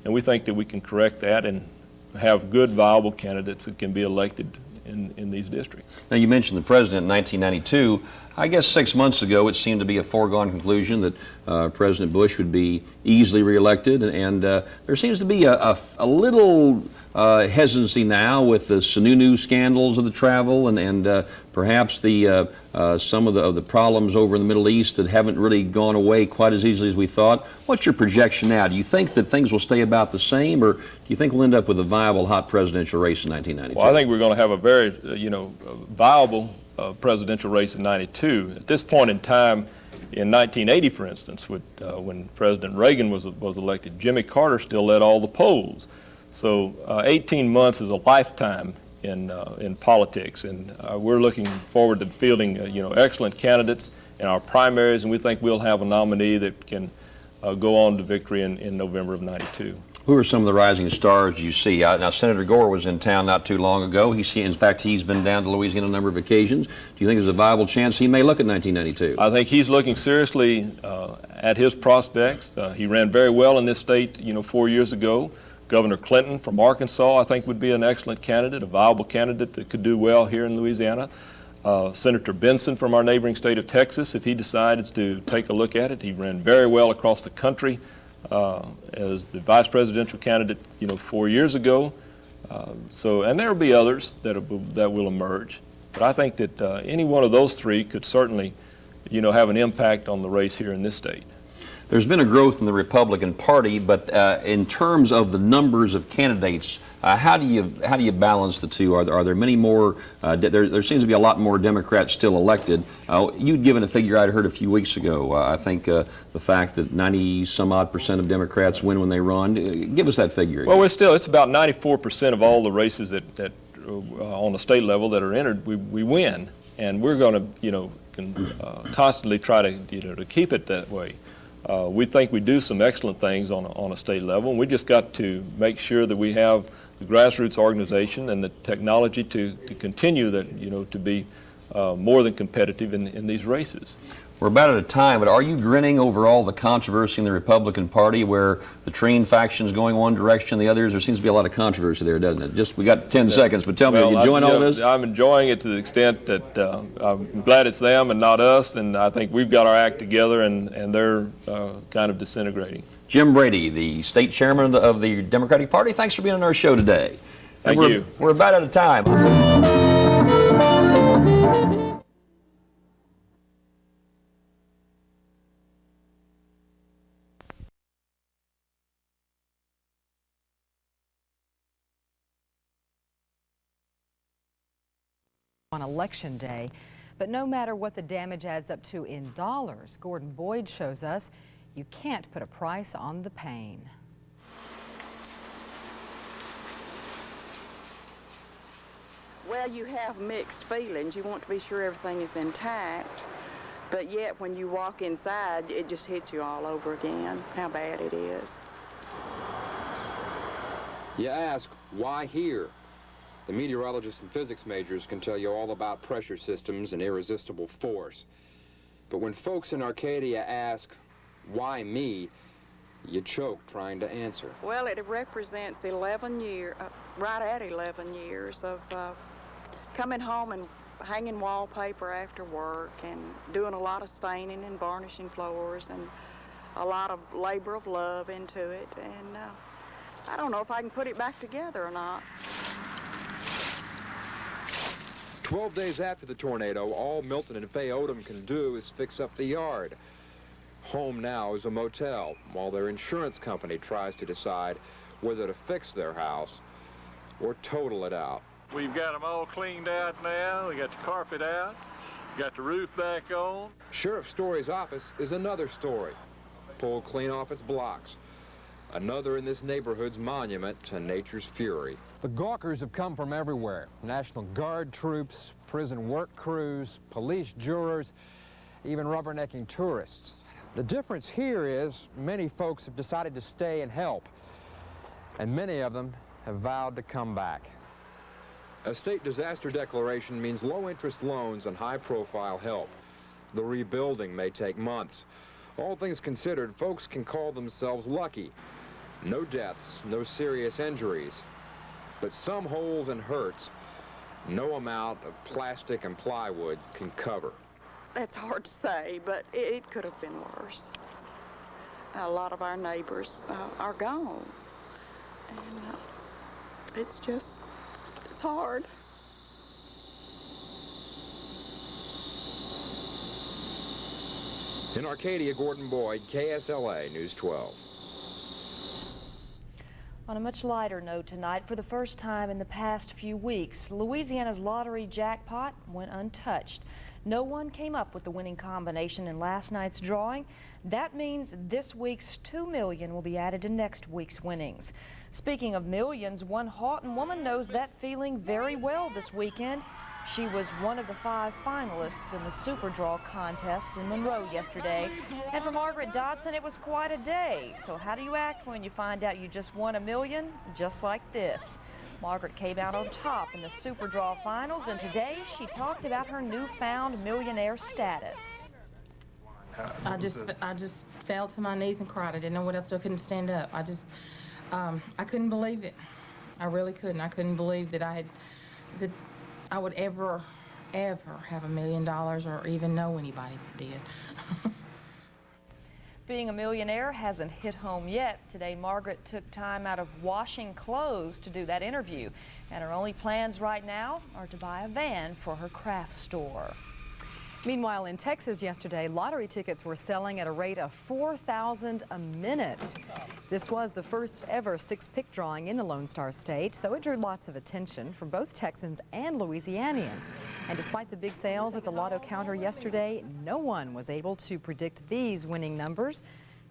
And we think that we can correct that and have good, viable candidates that can be elected in these districts. Now, you mentioned the president in 1992. I guess 6 months ago it seemed to be a foregone conclusion that President Bush would be easily reelected, and there seems to be a little hesitancy now with the Sununu scandals of the travel and perhaps some of the problems over in the Middle East that haven't really gone away quite as easily as we thought. What's your projection now? Do you think that things will stay about the same, or do you think we'll end up with a viable, hot presidential race in 1992? Well, I think we're going to have a very, viable presidential race in 92. At this point in time, in 1980, for instance, when President Reagan was elected, Jimmy Carter still led all the polls. So 18 months is a lifetime in politics, and we're looking forward to fielding excellent candidates in our primaries, and we think we'll have a nominee that can go on to victory in November of 92. Who are some of the rising stars you see? Now, Senator Gore was in town not too long ago. In fact, he's been down to Louisiana a number of occasions. Do you think there's a viable chance he may look at 1992? I think he's looking seriously at his prospects. He ran very well in this state, 4 years ago. Governor Clinton from Arkansas, I think, would be an excellent candidate, a viable candidate that could do well here in Louisiana. Senator Benson from our neighboring state of Texas, if he decides to take a look at it, he ran very well across the country as the vice presidential candidate, 4 years ago. And there will be others that will emerge. But I think that any one of those three could certainly, have an impact on the race here in this state. There's been a growth in the Republican Party, but in terms of the numbers of candidates, how do you balance the two? Are there many more? There seems to be a lot more Democrats still elected. You'd given a figure I'd heard a few weeks ago. I think the fact that 90-some-odd% of Democrats win when they run. Give us that figure. Well, it's about 94% of all the races that on the state level that are entered, we win, and we're going to constantly try to keep it that way. We think we do some excellent things on a state level, and we just got to make sure that we have grassroots organization and the technology to continue that, to be more than competitive in these races. We're about at a time, but are you grinning over all the controversy in the Republican Party where the Treen faction's going one direction, the others? There seems to be a lot of controversy there, doesn't it? Just, we got 10 seconds, but tell me, are you enjoying all this? I'm enjoying it to the extent that I'm glad it's them and not us, and I think we've got our act together, and they're kind of disintegrating. Jim Brady, the state chairman of the Democratic Party, thanks for being on our show today. Thank you. We're about out of time. On Election Day, but no matter what the damage adds up to in dollars, Gordon Boyd shows us you can't put a price on the pain. Well, you have mixed feelings. You want to be sure everything is intact, but yet when you walk inside, it just hits you all over again, how bad it is. You ask, why here? The meteorologists and physics majors can tell you all about pressure systems and irresistible force. But when folks in Arcadia ask, why me, you choke trying to answer. Well, it represents 11 years, right at 11 years of coming home and hanging wallpaper after work and doing a lot of staining and varnishing floors and a lot of labor of love into it. And I don't know if I can put it back together or not. 12 days after the tornado, all Milton and Fay Odom can do is fix up the yard. Home now is a motel, while their insurance company tries to decide whether to fix their house or total it out. We've got them all cleaned out now. We got the carpet out, got the roof back on. Sheriff Story's office is another story, pulled clean off its blocks. Another in this neighborhood's monument to nature's fury. The gawkers have come from everywhere. National Guard troops, prison work crews, police jurors, even rubbernecking tourists. The difference here is many folks have decided to stay and help, and many of them have vowed to come back. A state disaster declaration means low-interest loans and high-profile help. The rebuilding may take months. All things considered, folks can call themselves lucky. No deaths, no serious injuries. But some holes and hurts, no amount of plastic and plywood can cover. That's hard to say, but it could have been worse. A lot of our neighbors are gone. And it's hard. In Arcadia, Gordon Boyd, KSLA News 12. On a much lighter note tonight, for the first time in the past few weeks, Louisiana's lottery jackpot went untouched. No one came up with the winning combination in last night's drawing. That means this week's $2 million will be added to next week's winnings. Speaking of millions, one Houghton woman knows that feeling very well this weekend. She was one of the 5 finalists in the Super Draw contest in Monroe yesterday. And for Margaret Dodson, it was quite a day. So how do you act when you find out you just won $1 million? Just like this. Margaret came out on top in the Super Draw finals, and today she talked about her newfound millionaire status. I just fell to my knees and cried. I didn't know what else to do. I couldn't stand up. I couldn't believe it. I really couldn't. I couldn't believe that I would ever have $1 million or even know anybody that did. Being a millionaire hasn't hit home yet. Today, Margaret took time out of washing clothes to do that interview. And her only plans right now are to buy a van for her craft store. Meanwhile, in Texas yesterday, lottery tickets were selling at a rate of 4,000 a minute. This was the first ever 6-pick drawing in the Lone Star State, so it drew lots of attention from both Texans and Louisianians. And despite the big sales at the lotto counter yesterday, no one was able to predict these winning numbers.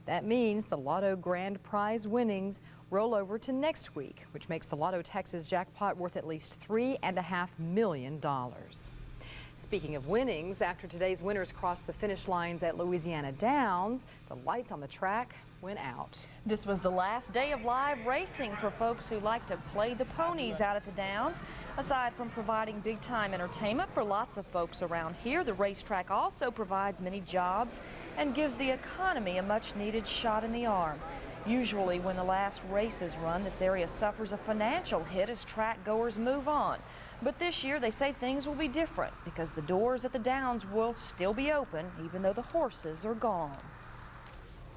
That means the lotto grand prize winnings roll over to next week, which makes the Lotto Texas jackpot worth at least $3.5 million. Speaking of winnings, after today's winners crossed the finish lines at Louisiana Downs, the lights on the track went out. This was the last day of live racing for folks who like to play the ponies out at the Downs. Aside from providing big-time entertainment for lots of folks around here, the racetrack also provides many jobs and gives the economy a much-needed shot in the arm. Usually when the last race is run, this area suffers a financial hit as track goers move on. But this year they say things will be different because the doors at the Downs will still be open even though the horses are gone.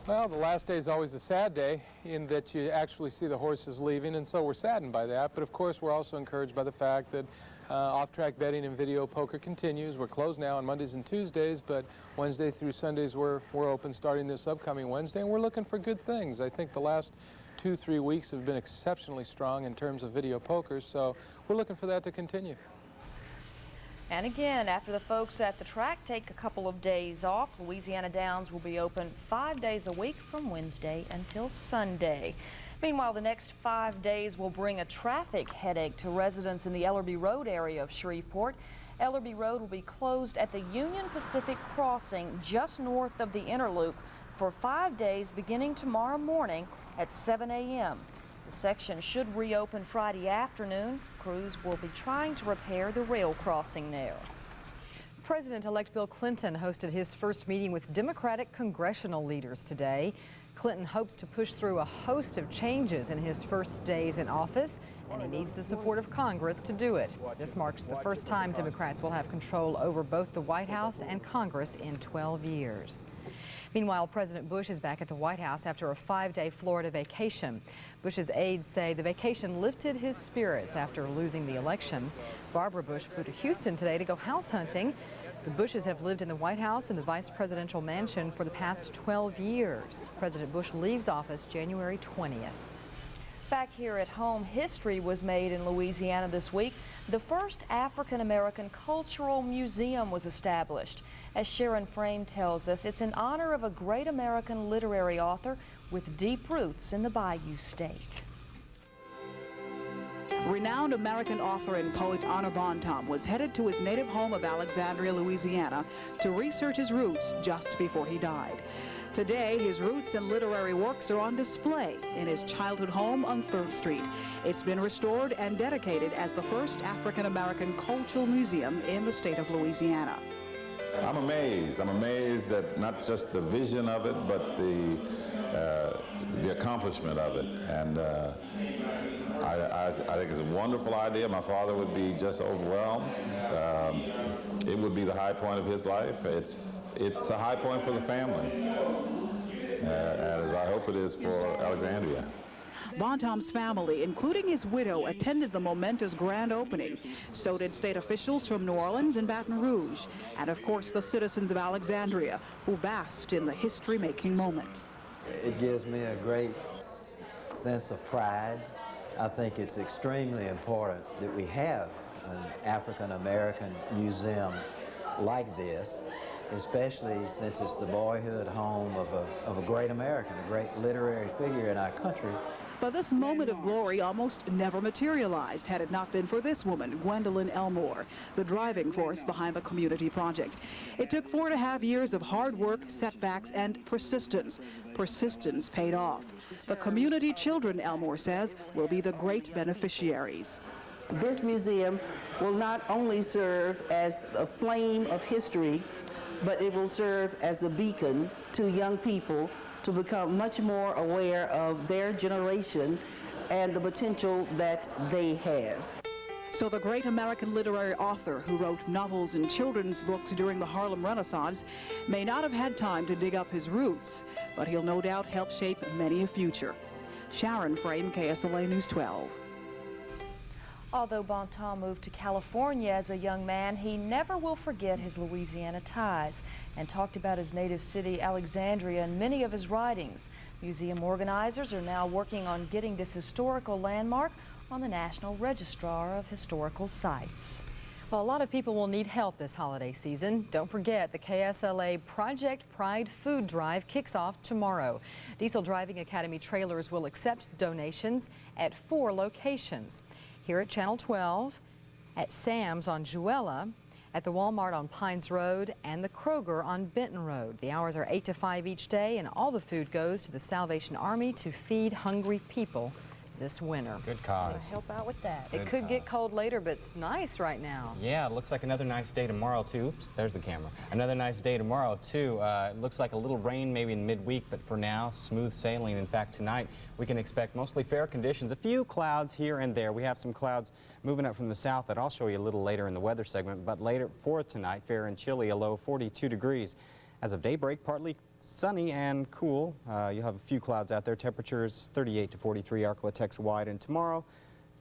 Well, the last day is always a sad day in that you actually see the horses leaving, and so we're saddened by that. But of course, we're also encouraged by the fact that off-track betting and video poker continues. We're closed now on Mondays and Tuesdays, but Wednesday through Sundays we're open starting this upcoming Wednesday, and we're looking for good things. I think the last 2-3 weeks have been exceptionally strong in terms of video poker, so we're looking for that to continue. And again, after the folks at the track take a couple of days off, Louisiana Downs will be open 5 days a week from Wednesday until Sunday. Meanwhile, the next 5 days will bring a traffic headache to residents in the Ellerby Road area of Shreveport. Ellerby Road will be closed at the Union Pacific Crossing just north of the Interloop for 5 days beginning tomorrow morning at 7 a.m. The section should reopen Friday afternoon. Crews will be trying to repair the rail crossing there. President-elect Bill Clinton hosted his first meeting with Democratic congressional leaders today. Clinton hopes to push through a host of changes in his first days in office, and he needs the support of Congress to do it. This marks the first time Democrats will have control over both the White House and Congress in 12 years. Meanwhile, President Bush is back at the White House after a 5-day Florida vacation. Bush's aides say the vacation lifted his spirits after losing the election. Barbara Bush flew to Houston today to go house hunting. The Bushes have lived in the White House and the vice presidential mansion for the past 12 years. President Bush leaves office January 20th. Back here at home, history was made in Louisiana this week. The first African-American cultural museum was established. As Sharon Frame tells us, it's in honor of a great American literary author with deep roots in the Bayou State. Renowned American author and poet Honor Bontom was headed to his native home of Alexandria, Louisiana, to research his roots just before he died. Today, his roots and literary works are on display in his childhood home on 3rd Street. It's been restored and dedicated as the first African-American cultural museum in the state of Louisiana. I'm amazed. I'm amazed at not just the vision of it, but the accomplishment of it. And I think it's a wonderful idea. My father would be just overwhelmed. It would be the high point of his life. It's a high point for the family, as I hope it is for Alexandria. Bontom's family, including his widow, attended the momentous grand opening. So did state officials from New Orleans and Baton Rouge, and of course the citizens of Alexandria, who basked in the history-making moment. It gives me a great sense of pride. I think it's extremely important that we have an African-American museum like this, especially since it's the boyhood home of a great American, a great literary figure in our country. But this moment of glory almost never materialized had it not been for this woman, Gwendolyn Elmore, the driving force behind the community project. It took 4.5 years of hard work, setbacks, and persistence. Persistence paid off. The community children, Elmore says, will be the great beneficiaries. This museum will not only serve as a flame of history, but it will serve as a beacon to young people to become much more aware of their generation and the potential that they have. So the great American literary author who wrote novels and children's books during the Harlem Renaissance may not have had time to dig up his roots, but he'll no doubt help shape many a future. Sharon Frame, KSLA News 12. Although Bontom moved to California as a young man, he never will forget his Louisiana ties and talked about his native city, Alexandria, in many of his writings. Museum organizers are now working on getting this historical landmark on the National Registrar of Historical Sites. Well, a lot of people will need help this holiday season. Don't forget, the KSLA Project Pride Food Drive kicks off tomorrow. Diesel Driving Academy trailers will accept donations at 4 locations. Here at Channel 12, at Sam's on Juella, at the Walmart on Pines Road and the Kroger on Benton Road. The hours are 8 to 5 each day, and all the food goes to the Salvation Army to feed hungry people this winter. Good cause. Help out with that. Good It could get cold later, but it's nice right now. Yeah, it looks like another nice day tomorrow, too. Oops, there's the camera. Another nice day tomorrow, too. It looks like a little rain maybe in midweek, but for now, smooth sailing. In fact, tonight, we can expect mostly fair conditions. A few clouds here and there. We have some clouds moving up from the south that I'll show you a little later in the weather segment, but later for tonight, fair and chilly, a low 42 degrees. As of daybreak, partly sunny and cool. You'll have a few clouds out there. Temperatures 38 to 43 Arklatex wide, and tomorrow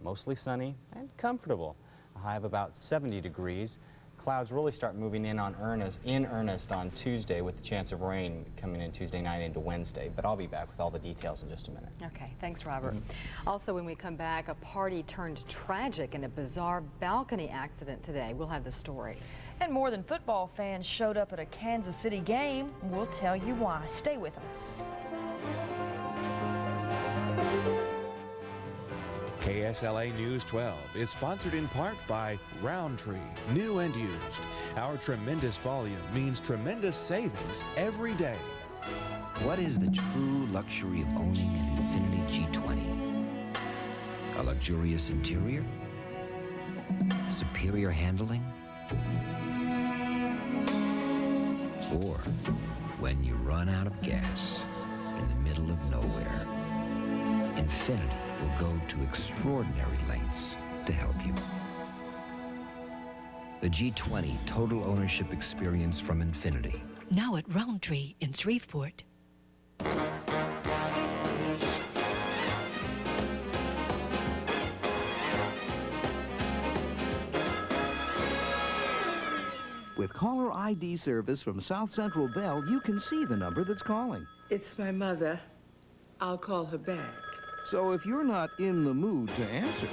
mostly sunny and comfortable. A high of about 70 degrees. Clouds really start moving in earnest on Tuesday, with the chance of rain coming in Tuesday night into Wednesday. But I'll be back with all the details in just a minute. Okay, thanks, Robert. Also, when we come back, a party turned tragic in a bizarre balcony accident today. We'll have the story. And more than football fans showed up at a Kansas City game. We'll tell you why. Stay with us. KSLA News 12 is sponsored in part by Roundtree, new and used. Our tremendous volume means tremendous savings every day. What is the true luxury of owning an Infiniti G20? A luxurious interior? Superior handling? Or when you run out of gas in the middle of nowhere, Infiniti will go to extraordinary lengths to help you. The G20 Total Ownership Experience from Infiniti. Now at Roundtree in Shreveport. With caller ID service from South Central Bell, you can see the number that's calling. It's my mother. I'll call her back. So if you're not in the mood to answer,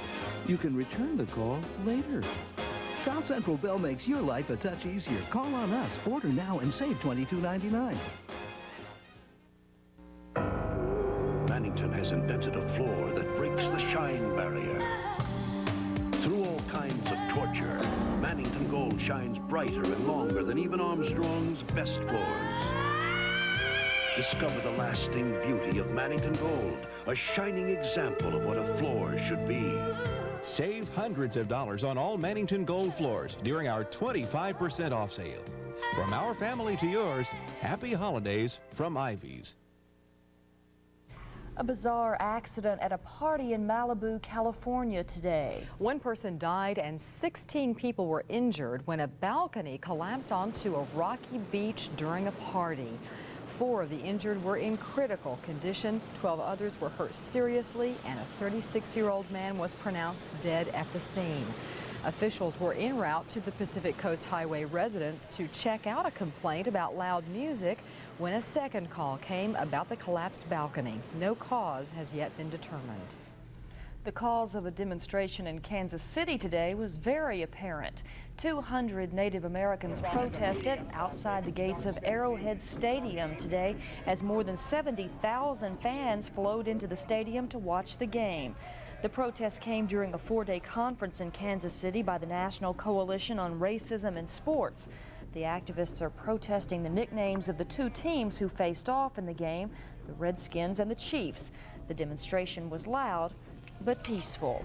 you can return the call later. South Central Bell makes your life a touch easier. Call on us. Order now and save $22.99. Mannington has invented a floor that breaks the shine barrier. Through all kinds of torture, Mannington Gold shines brighter and longer than even Armstrong's best floors. Discover the lasting beauty of Mannington Gold, a shining example of what a floor should be. Save hundreds of dollars on all Mannington Gold floors during our 25% off sale. From our family to yours, happy holidays from Ivy's. A bizarre accident at a party in Malibu, California today. One person died and 16 people were injured when a balcony collapsed onto a rocky beach during a party. 4 of the injured were in critical condition. 12 others were hurt seriously, and a 36-year-old man was pronounced dead at the scene. Officials were en route to the Pacific Coast Highway residence to check out a complaint about loud music when a second call came about the collapsed balcony. No cause has yet been determined. The cause of a demonstration in Kansas City today was very apparent. 200 Native Americans protested outside the gates of Arrowhead Stadium today as more than 70,000 fans flowed into the stadium to watch the game. The protest came during a 4-day conference in Kansas City by the National Coalition on Racism in Sports. The activists are protesting the nicknames of the 2 teams who faced off in the game, the Redskins and the Chiefs. The demonstration was loud but peaceful.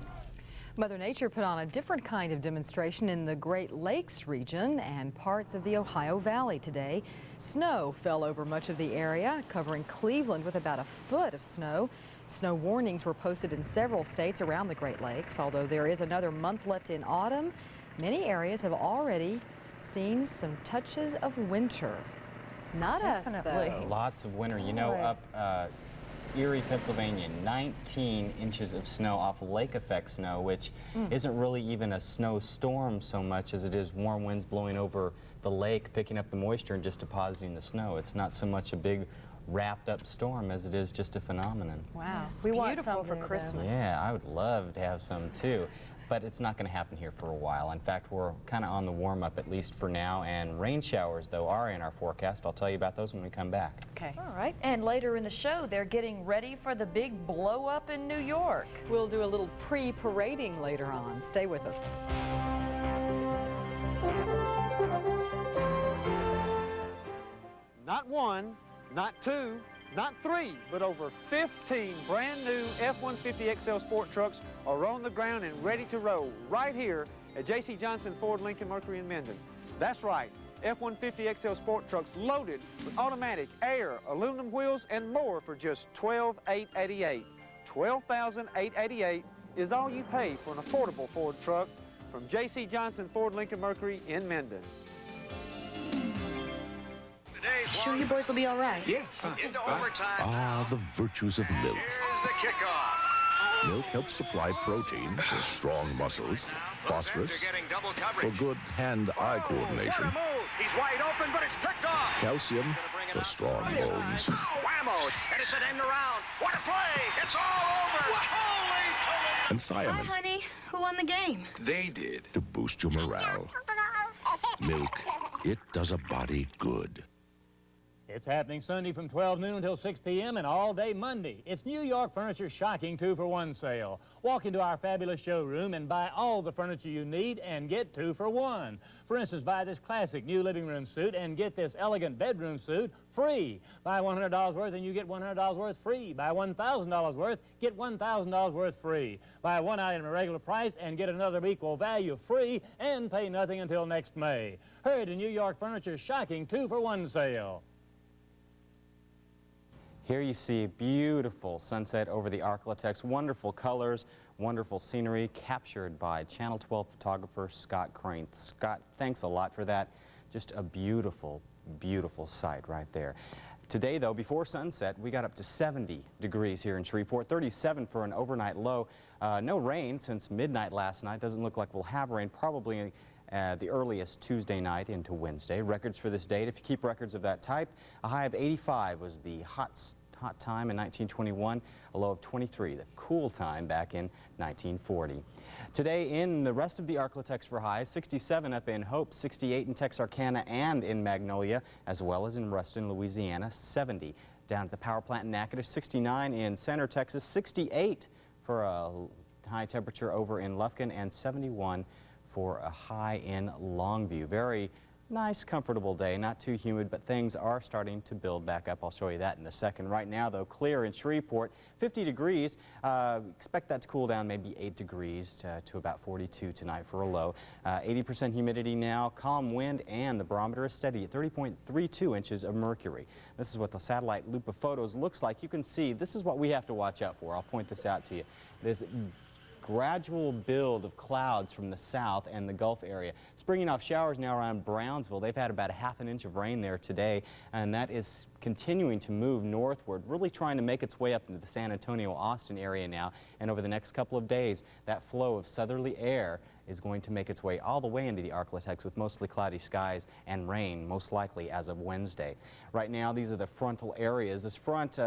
Mother Nature put on a different kind of demonstration in the Great Lakes region and parts of the Ohio Valley today. Snow fell over much of the area, covering Cleveland with about a foot of snow. Snow warnings were posted in several states around the Great Lakes. Although there is another month left in autumn, many areas have already seen some touches of winter. Not us, though. Lots of winter. You know, up Erie, Pennsylvania, 19 inches of snow off lake effect snow, which isn't really even a snowstorm so much as it is warm winds blowing over the lake, picking up the moisture and just depositing the snow. It's not so much a big wrapped up storm as it is just a phenomenon. Wow. We want some for Christmas. Yeah, I would love to have some too. But it's not going to happen here for a while. In fact, we're kind of on the warm-up, at least for now, and rain showers, though, are in our forecast. I'll tell you about those when we come back. Okay. All right. And later in the show, they're getting ready for the big blow-up in New York. We'll do a little pre-parading later on. Stay with us. Not one, not two, not three, but over 15 brand new F-150 XL Sport trucks are on the ground and ready to roll right here at J.C. Johnson Ford Lincoln Mercury in Minden. That's right, F-150 XL Sport trucks loaded with automatic, air, aluminum wheels, and more for just $12,888. $12,888 is all you pay for an affordable Ford truck from J.C. Johnson Ford Lincoln Mercury in Minden. Sure you boys will be all right? Yeah, fine. Into overtime. Ah, the virtues of milk. Here's the kickoff. Milk helps supply protein for strong muscles, phosphorus for good hand-eye coordination, What a move. He's wide open, but it's picked off. calcium for strong bones, Whammo, and it's an end around. What a play. It's all over. Holy Toledo. and thiamine Honey, who won the game? They did to boost your morale. Milk, it does a body good. It's happening Sunday from 12 noon until 6 p.m. and all day Monday. It's New York Furniture's shocking 2-for-1 sale. Walk into our fabulous showroom and buy all the furniture you need and get 2 for 1. For instance, buy this classic new living room suit and get this elegant bedroom suit free. Buy $100 worth and you get $100 worth free. Buy $1,000 worth, get $1,000 worth free. Buy one item at regular price and get another of equal value free and pay nothing until next May. Hurry to New York Furniture's shocking 2-for-1 sale. Here you see a beautiful sunset over the Arklatex, wonderful colors, wonderful scenery captured by Channel 12 photographer Scott Crane. Scott, thanks a lot for that. Just a beautiful, beautiful sight right there. Today, though, before sunset, we got up to 70 degrees here in Shreveport, 37 for an overnight low. No rain since midnight last night. Doesn't look like we'll have rain, probably the earliest Tuesday night into Wednesday. Records for this date, if you keep records of that type, a high of 85 was the hot time in 1921, a low of 23, the cool time back in 1940. Today in the rest of the Arklatex for highs, 67 up in Hope, 68 in Texarkana and in Magnolia, as well as in Ruston, Louisiana, 70 down at the power plant in Natchitoches, 69 in Center, Texas, 68 for a high temperature over in Lufkin, and 71 for a high in Longview. Very nice, comfortable day, not too humid, but things are starting to build back up. I'll show you that in a second. Right now, though, clear in Shreveport, 50 degrees. Expect that to cool down maybe 8 degrees to about 42 tonight for a low. 80% humidity now, calm wind, and the barometer is steady at 30.32 inches of mercury. This is what the satellite loop of photos looks like. You can see this is what we have to watch out for. I'll point this out to you. There's gradual build of clouds from the south and the Gulf area. It's bringing off showers now around Brownsville. They've had about a ½ inch of rain there today, and that is continuing to move northward, really trying to make its way up into the San Antonio-Austin area now. And over the next couple of days, that flow of southerly air is going to make its way all the way into the Arklatex with mostly cloudy skies and rain, most likely as of Wednesday. Right now, these are the frontal areas. This front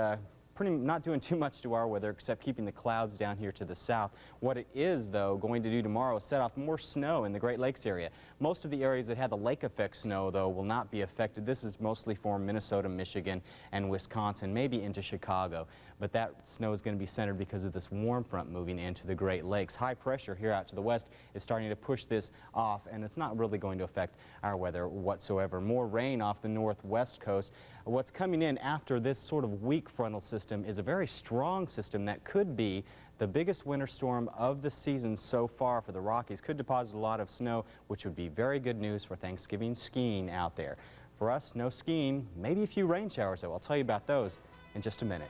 not doing too much to our weather except keeping the clouds down here to the south. What it is, though, going to do tomorrow is set off more snow in the Great Lakes area. Most of the areas that had the lake effect snow, though, will not be affected. This is mostly for Minnesota, Michigan, and Wisconsin, maybe into Chicago. But that snow is going to be centered because of this warm front moving into the Great Lakes. High pressure here out to the west is starting to push this off, and it's not really going to affect our weather whatsoever. More rain off the northwest coast. What's coming in after this sort of weak frontal system is a very strong system that could be the biggest winter storm of the season so far for the Rockies. Could deposit a lot of snow, which would be very good news for Thanksgiving skiing out there. For us, no skiing, maybe a few rain showers, though. I'll tell you about those in just a minute.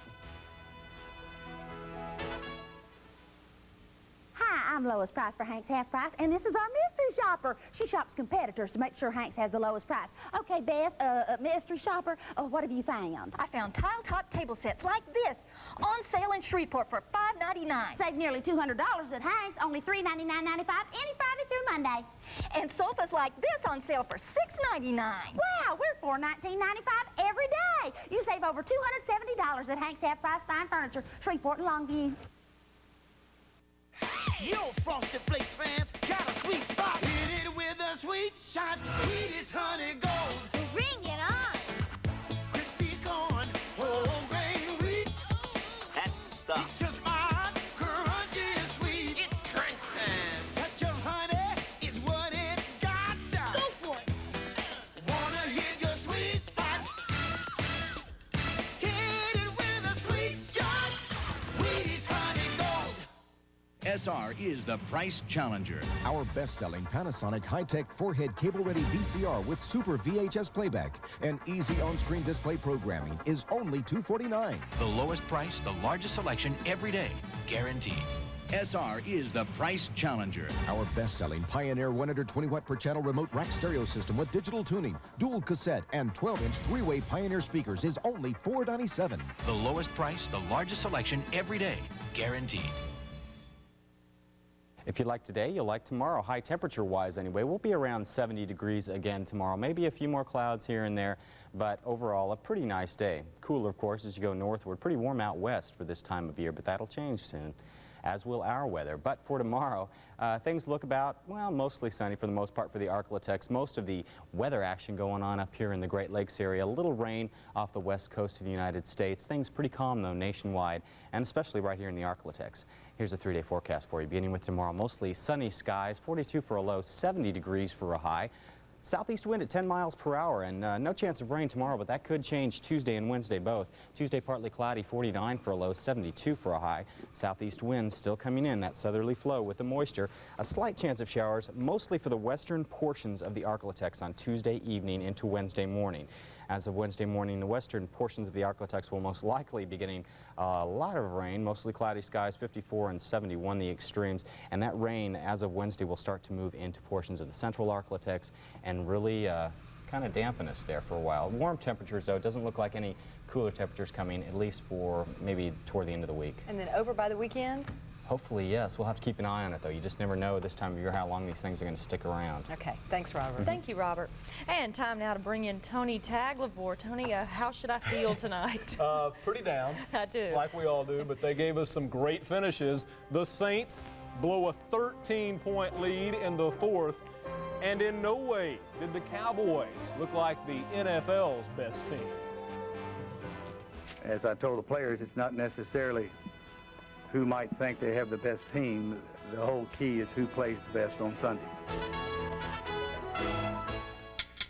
I'm Lois Price for Hank's Half Price, and this is our mystery shopper. She shops competitors to make sure Hank's has the lowest price. Okay, Bess, mystery shopper, what have you found? I found tile-top table sets like this on sale in Shreveport for $5.99. Save nearly $200 at Hank's, only $399.95 any Friday through Monday. And sofas like this on sale for $6.99. Wow, we're $419.95 every day. You save over $270 at Hank's Half Price Fine Furniture, Shreveport and Longview. Yo, Frosted Flakes fans, got a sweet spot. Hit it with a sweet shot. Sweetest honey gold. Bring it on. Crispy corn, whole grain wheat. That's the stuff. It's just hot, crunchy and sweet. It's crunch time. Touch of honey is what it's got. Go for it. Wanna hit your sweet spot? SR is the price challenger. Our best-selling Panasonic high-tech 4-head cable-ready VCR with super VHS playback and easy on-screen display programming is only $249. The lowest price, the largest selection every day, guaranteed. SR is the price challenger. Our best-selling Pioneer 120-watt per channel remote rack stereo system with digital tuning, dual cassette, and 12-inch three-way Pioneer speakers is only $497. The lowest price, the largest selection every day, guaranteed. If you like today, you'll like tomorrow. High temperature-wise anyway, we'll be around 70 degrees again tomorrow. Maybe a few more clouds here and there, but overall a pretty nice day. Cooler, of course, as you go northward. Pretty warm out west for this time of year, but that'll change soon, as will our weather. But for tomorrow, things look about, well, mostly sunny for the most part for the Arklatex. Most of the weather action going on up here in the Great Lakes area. A little rain off the west coast of the United States. Things pretty calm, though, nationwide, and especially right here in the Arklatex. Here's a 3-day forecast for you, beginning with tomorrow. Mostly sunny skies, 42 for a low, 70 degrees for a high. Southeast wind at 10 miles per hour, and no chance of rain tomorrow, but that could change Tuesday and Wednesday both. Tuesday partly cloudy, 49 for a low, 72 for a high. Southeast wind still coming in, that southerly flow with the moisture. A slight chance of showers, mostly for the western portions of the Arklatex on Tuesday evening into Wednesday morning. As of Wednesday morning, the western portions of the Arklatex will most likely be getting a lot of rain, mostly cloudy skies, 54 and 71 the extremes. And that rain, as of Wednesday, will start to move into portions of the central Arklatex and really kind of dampen us there for a while. Warm temperatures, though, it doesn't look like any cooler temperatures coming, at least for maybe toward the end of the week. And then over by the weekend? Hopefully, yes. We'll have to keep an eye on it, though. You just never know this time of year how long these things are going to stick around. Okay. Thanks, Robert. Thank you, Robert. And time now to bring in Tony Tagliavore. Tony, how should I feel tonight? Pretty down. I do. Like we all do, but they gave us some great finishes. The Saints blow a 13-point lead in the fourth, and in no way did the Cowboys look like the NFL's best team. As I told the players, it's not necessarily who might think they have the best team. The whole key is who plays the best on Sunday.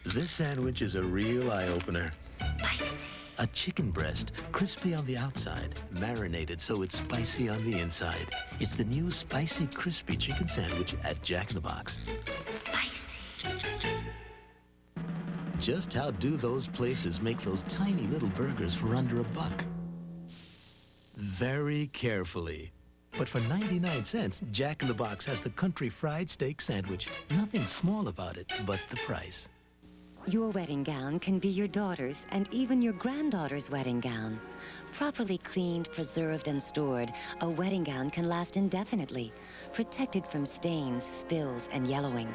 This sandwich is a real eye-opener. Spicy. A chicken breast, crispy on the outside, marinated so it's spicy on the inside. It's the new Spicy Crispy Chicken Sandwich at Jack in the Box. Spicy. Just how do those places make those tiny little burgers for under $1? Very carefully. But for 99 cents, Jack in the Box has the country fried steak sandwich. Nothing small about it, but the price. Your wedding gown can be your daughter's and even your granddaughter's wedding gown. Properly cleaned, preserved, and stored, a wedding gown can last indefinitely, protected from stains, spills, and yellowing.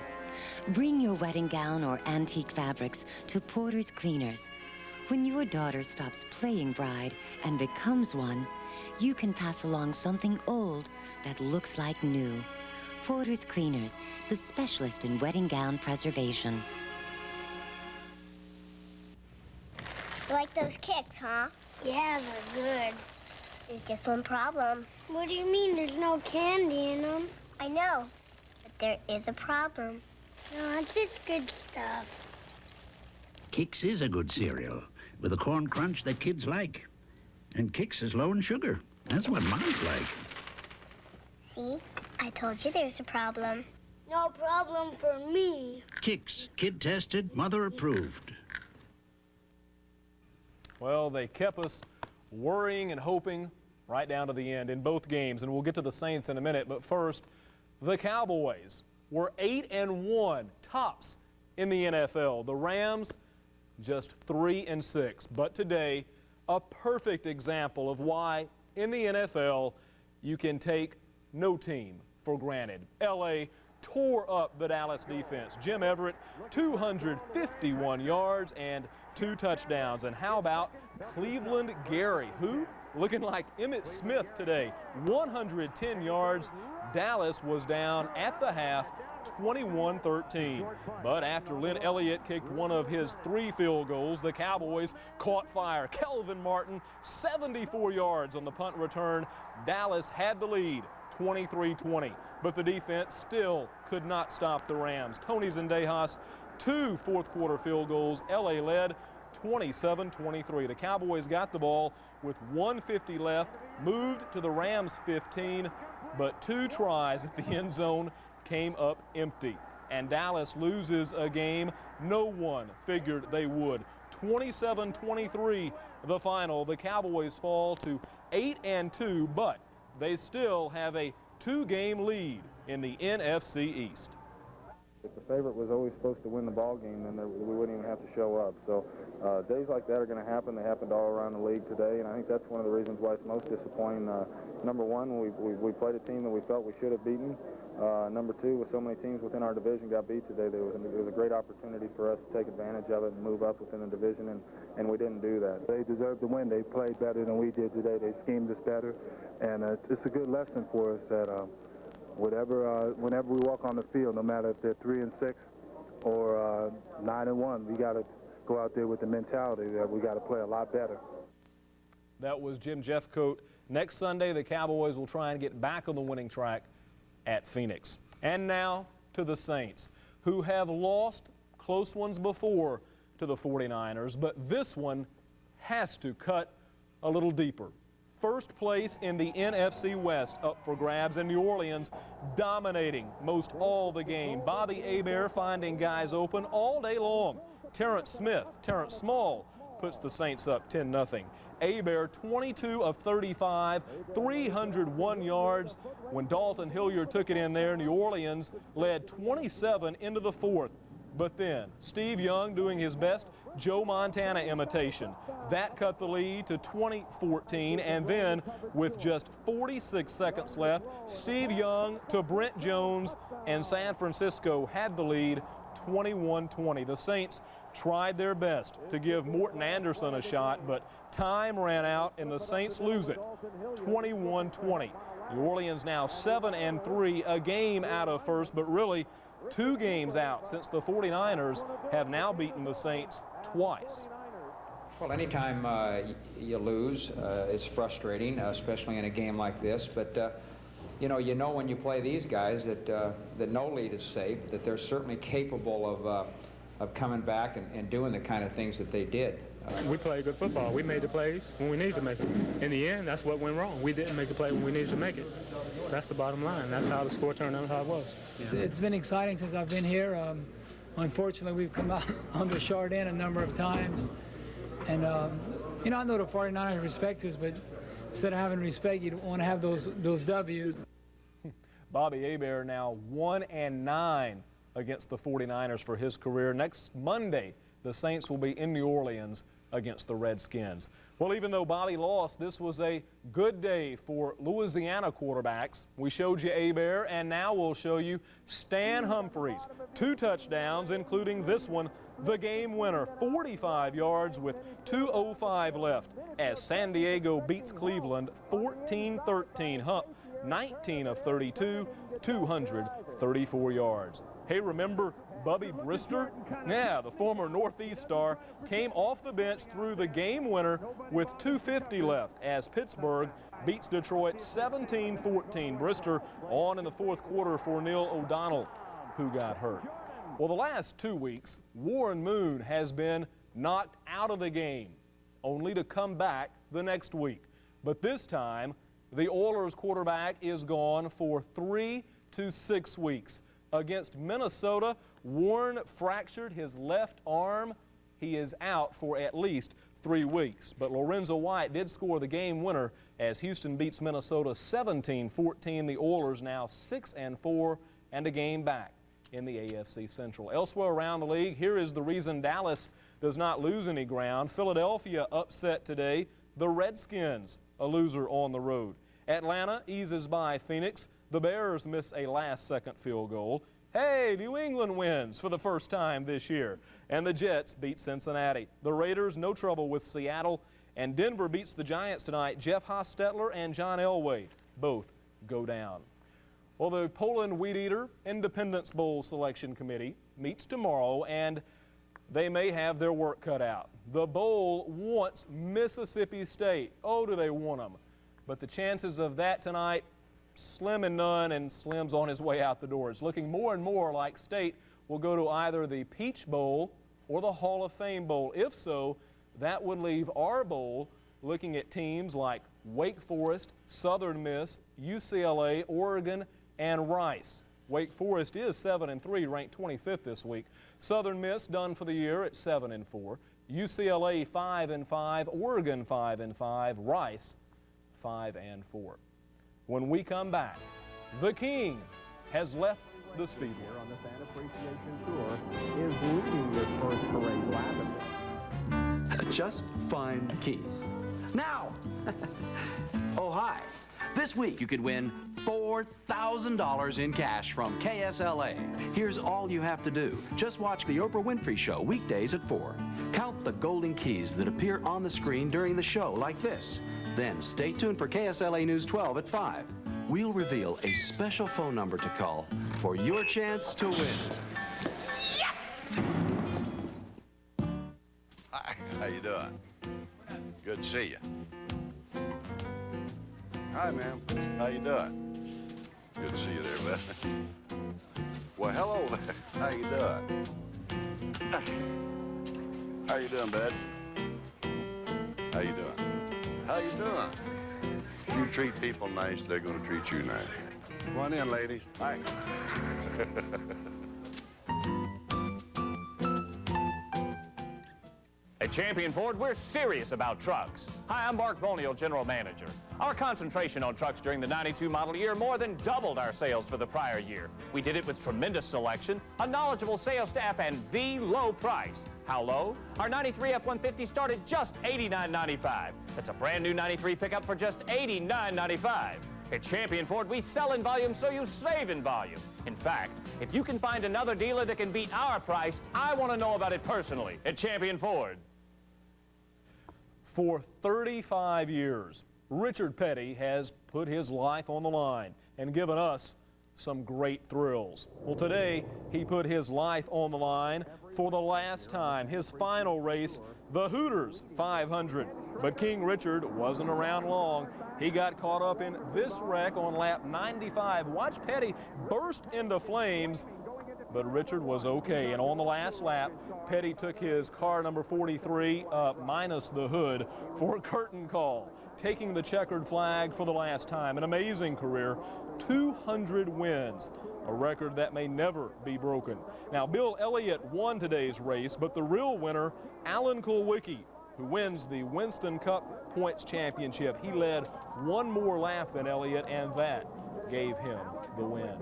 Bring your wedding gown or antique fabrics to Porter's Cleaners. When your daughter stops playing bride and becomes one, you can pass along something old that looks like new. Porter's Cleaners, the specialist in wedding gown preservation. You like those kicks, huh? Yeah, they're good. There's just one problem. What do you mean there's no candy in them? I know, but there is a problem. No, it's just good stuff. Kix is a good cereal with a corn crunch that kids like. And Kix is low in sugar. That's what mine's like. See? I told you there's a problem. No problem for me. Kix, kid tested, mother approved. Well, they kept us worrying and hoping right down to the end in both games, and we'll get to the Saints in a minute. But first, the Cowboys were 8-1, tops in the NFL. The Rams just 3-6. But today, a perfect example of why in the NFL you can take no team for granted. LA tore up the Dallas defense. Jim Everett, 251 yards and 2 touchdowns. And how about Cleveland Gary, who looking like Emmitt Smith today, 110 yards. Dallas was down at the half, 21-13. But after Lynn Elliott kicked one of his 3 field goals, the Cowboys caught fire. Kelvin Martin, 74 yards on the punt return. Dallas had the lead, 23-20. But the defense still could not stop the Rams. Tony Zendejas, 2 fourth-quarter field goals. LA led 27-23. The Cowboys got the ball with 1:50 left, moved to the Rams 15. but 2 tries at the end zone came up empty. And Dallas loses a game no one figured they would. 27-23 the final. The Cowboys fall to 8-2, but they still have a 2-game lead in the NFC East. If the favorite was always supposed to win the ball game, then we wouldn't even have to show up. So days like that are going to happen. They happened all around the league today, and I think that's one of the reasons why it's most disappointing. Number one, we played a team that we felt we should have beaten. Number two, with so many teams within our division got beat today, it was a great opportunity for us to take advantage of it and move up within the division, and we didn't do that. They deserved to win. They played better than we did today. They schemed us better, and it's a good lesson for us that whenever we walk on the field, no matter if they're 3-6 or 9-1, we got to go out there with the mentality that we got to play a lot better. That was Jim Jeffcoat. Next Sunday, the Cowboys will try and get back on the winning track at Phoenix. And now to the Saints, who have lost close ones before to the 49ers, but this one has to cut a little deeper. First place in the NFC West up for grabs, and New Orleans dominating most all the game. Bobby Hebert finding guys open all day long. Terrence Small puts the Saints up 10-0. Hebert 22 of 35, 301 yards. When Dalton Hilliard took it in there, New Orleans led 27 into the fourth. But then Steve Young doing his best Joe Montana imitation. That cut the lead to 20-14, and then with just 46 seconds left, Steve Young to Brent Jones, and San Francisco had the lead 21-20. The Saints tried their best to give Morton Anderson a shot, but time ran out and the Saints lose it 21-20. New Orleans now 7-3, a game out of first, but really 2 games out since the 49ers have now beaten the Saints twice. Well, anytime you lose, it's frustrating, especially in a game like this. But you know when you play these guys that no lead is safe, that they're certainly capable of coming back and doing the kind of things that they did. We played good football. We made the plays when we needed to make them. In the end, that's what went wrong. We didn't make the play when we needed to make it. That's the bottom line. That's how the score turned out, how it was. Yeah. It's been exciting since I've been here. Unfortunately, we've come out under Chardin a number of times. And, I know the 49ers respect us, but instead of having respect, you want to have those W's. Bobby Hebert now 1-9 against the 49ers for his career. Next Monday, the Saints will be in New Orleans against the Redskins. Well, even though Bobby lost, this was a good day for Louisiana quarterbacks. We showed you Hebert, and now we'll show you Stan Humphries. 2 touchdowns, including this one, the game winner, 45 yards with 2:05 left as San Diego beats Cleveland 14-13. Hump 19 of 32, 234 yards. Hey, remember Bubby Brister? Yeah, the former Northeast star came off the bench through the game winner with 2:50 left as Pittsburgh beats Detroit 17-14. Brister on in the fourth quarter for Neil O'Donnell, who got hurt. Well, the last 2 weeks, Warren Moon has been knocked out of the game, only to come back the next week. But this time, the Oilers quarterback is gone for 3 to 6 weeks. Against Minnesota, Warren fractured his left arm. He is out for at least 3 weeks. But Lorenzo White did score the game winner as Houston beats Minnesota 17-14. The Oilers now 6-4 and a game back in the AFC Central. Elsewhere around the league, here is the reason Dallas does not lose any ground. Philadelphia upset today the Redskins, a loser on the road. Atlanta eases by Phoenix. The Bears miss a last-second field goal. Hey, New England wins for the first time this year. And the Jets beat Cincinnati. The Raiders, no trouble with Seattle. And Denver beats the Giants tonight. Jeff Hostetler and John Elway both go down. Well, the Poland Weed Eater Independence Bowl Selection Committee meets tomorrow, and they may have their work cut out. The bowl wants Mississippi State. Oh, do they want them? But the chances of that tonight, slim and none, and Slim's on his way out the door. It's looking more and more like State will go to either the Peach Bowl or the Hall of Fame Bowl. If so, that would leave our bowl looking at teams like Wake Forest, Southern Miss, UCLA, Oregon, and Rice. Wake Forest is 7-3, ranked 25th this week. Southern Miss done for the year at 7-4. UCLA 5-5, Oregon 5-5, Rice 5-4. When we come back, the King has left the Speedway. On the Fan Appreciation Tour is leading this first parade lap. Just find the key. Now! Oh, hi. This week you could win $4,000 in cash from KSLA. Here's all you have to do. Just watch the Oprah Winfrey Show weekdays at 4. Count the golden keys that appear on the screen during the show like this. Then stay tuned for KSLA News 12 at 5. We'll reveal a special phone number to call for your chance to win. Yes! Hi, how you doing? Good to see you. Hi, ma'am. How you doing? Good to see you there, Beth. Well, hello there. How you doing? How you doing, bud? How you doing? How you doing? If you treat people nice, they're going to treat you nice. Come on in, ladies. Hi. At Champion Ford, we're serious about trucks. Hi, I'm Mark Bonio, General Manager. Our concentration on trucks during the 92 model year more than doubled our sales for the prior year. We did it with tremendous selection, a knowledgeable sales staff, and the low price. How low? Our 93 F-150 started just $89.95. That's a brand new 93 pickup for just $89.95. At Champion Ford, we sell in volume so you save in volume. In fact, if you can find another dealer that can beat our price, I want to know about it personally at Champion Ford. For 35 years, Richard Petty has put his life on the line and given us some great thrills. Well, today he put his life on the line for the last time, his final race, the Hooters 500. But King Richard wasn't around long. He got caught up in this wreck on lap 95. Watch Petty burst into flames, but Richard was okay. And on the last lap, Petty took his car number 43 minus the hood for a curtain call, taking the checkered flag for the last time. An amazing career, 200 wins, a record that may never be broken. Now, Bill Elliott won today's race, but the real winner, Alan Kulwicki, who wins the Winston Cup Points Championship. He led one more lap than Elliott, and that gave him the win.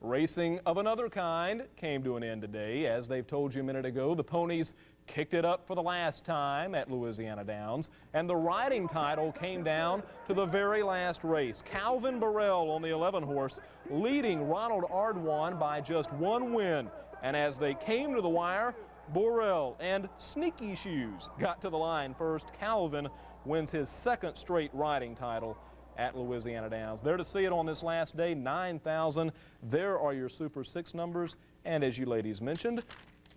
Racing of another kind came to an end today. As they've told you a minute ago, the ponies kicked it up for the last time at Louisiana Downs, and the riding title came down to the very last race. Calvin Burrell on the 11 horse leading Ronald Ardwan by just one win. And as they came to the wire, Burrell and Sneaky Shoes got to the line first. Calvin wins his second straight riding title at Louisiana Downs. There to see it on this last day, 9,000. There are your Super 6 numbers. And as you ladies mentioned,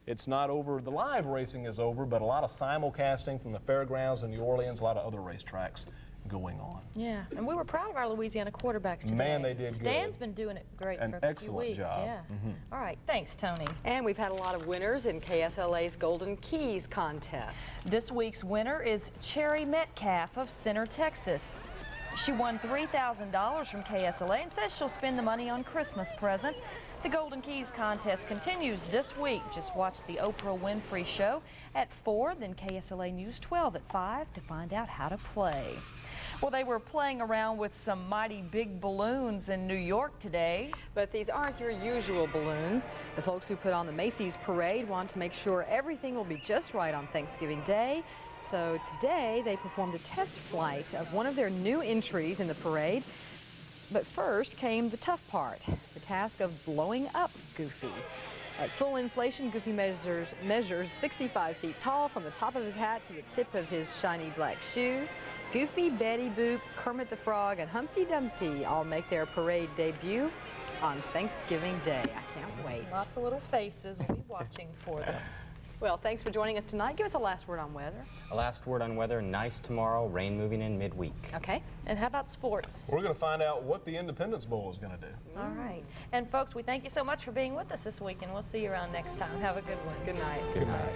it's not over. The live racing is over, but a lot of simulcasting from the fairgrounds in New Orleans, a lot of other racetracks going on. Yeah, and we were proud of our Louisiana quarterbacks today. Man, they did Stan's good. been doing it great An for a few excellent weeks. job. Yeah. All right, thanks, Tony. And we've had a lot of winners in KSLA's Golden Keys contest. This week's winner is Cherry Metcalf of Center, Texas. She won $3,000 from KSLA and says she'll spend the money on Christmas presents. The Golden Keys contest continues this week. Just watch the Oprah Winfrey Show at 4, then KSLA News 12 at 5 to find out how to play. Well, they were playing around with some mighty big balloons in New York today. But these aren't your usual balloons. The folks who put on the Macy's parade want to make sure everything will be just right on Thanksgiving Day. So today they performed a test flight of one of their new entries in the parade. But first came the tough part, the task of blowing up Goofy. At full inflation, Goofy measures 65 feet tall from the top of his hat to the tip of his shiny black shoes. Goofy, Betty Boop, Kermit the Frog, and Humpty Dumpty all make their parade debut on Thanksgiving Day. I can't wait. Lots of little faces. We'll be watching for them. Well, thanks for joining us tonight. Give us a last word on weather. A last word on weather, nice tomorrow, rain moving in midweek. Okay. And how about sports? We're going to find out what the Independence Bowl is going to do. All right. And folks, we thank you so much for being with us this week, and we'll see you around next time. Have a good one. Good night. Good night.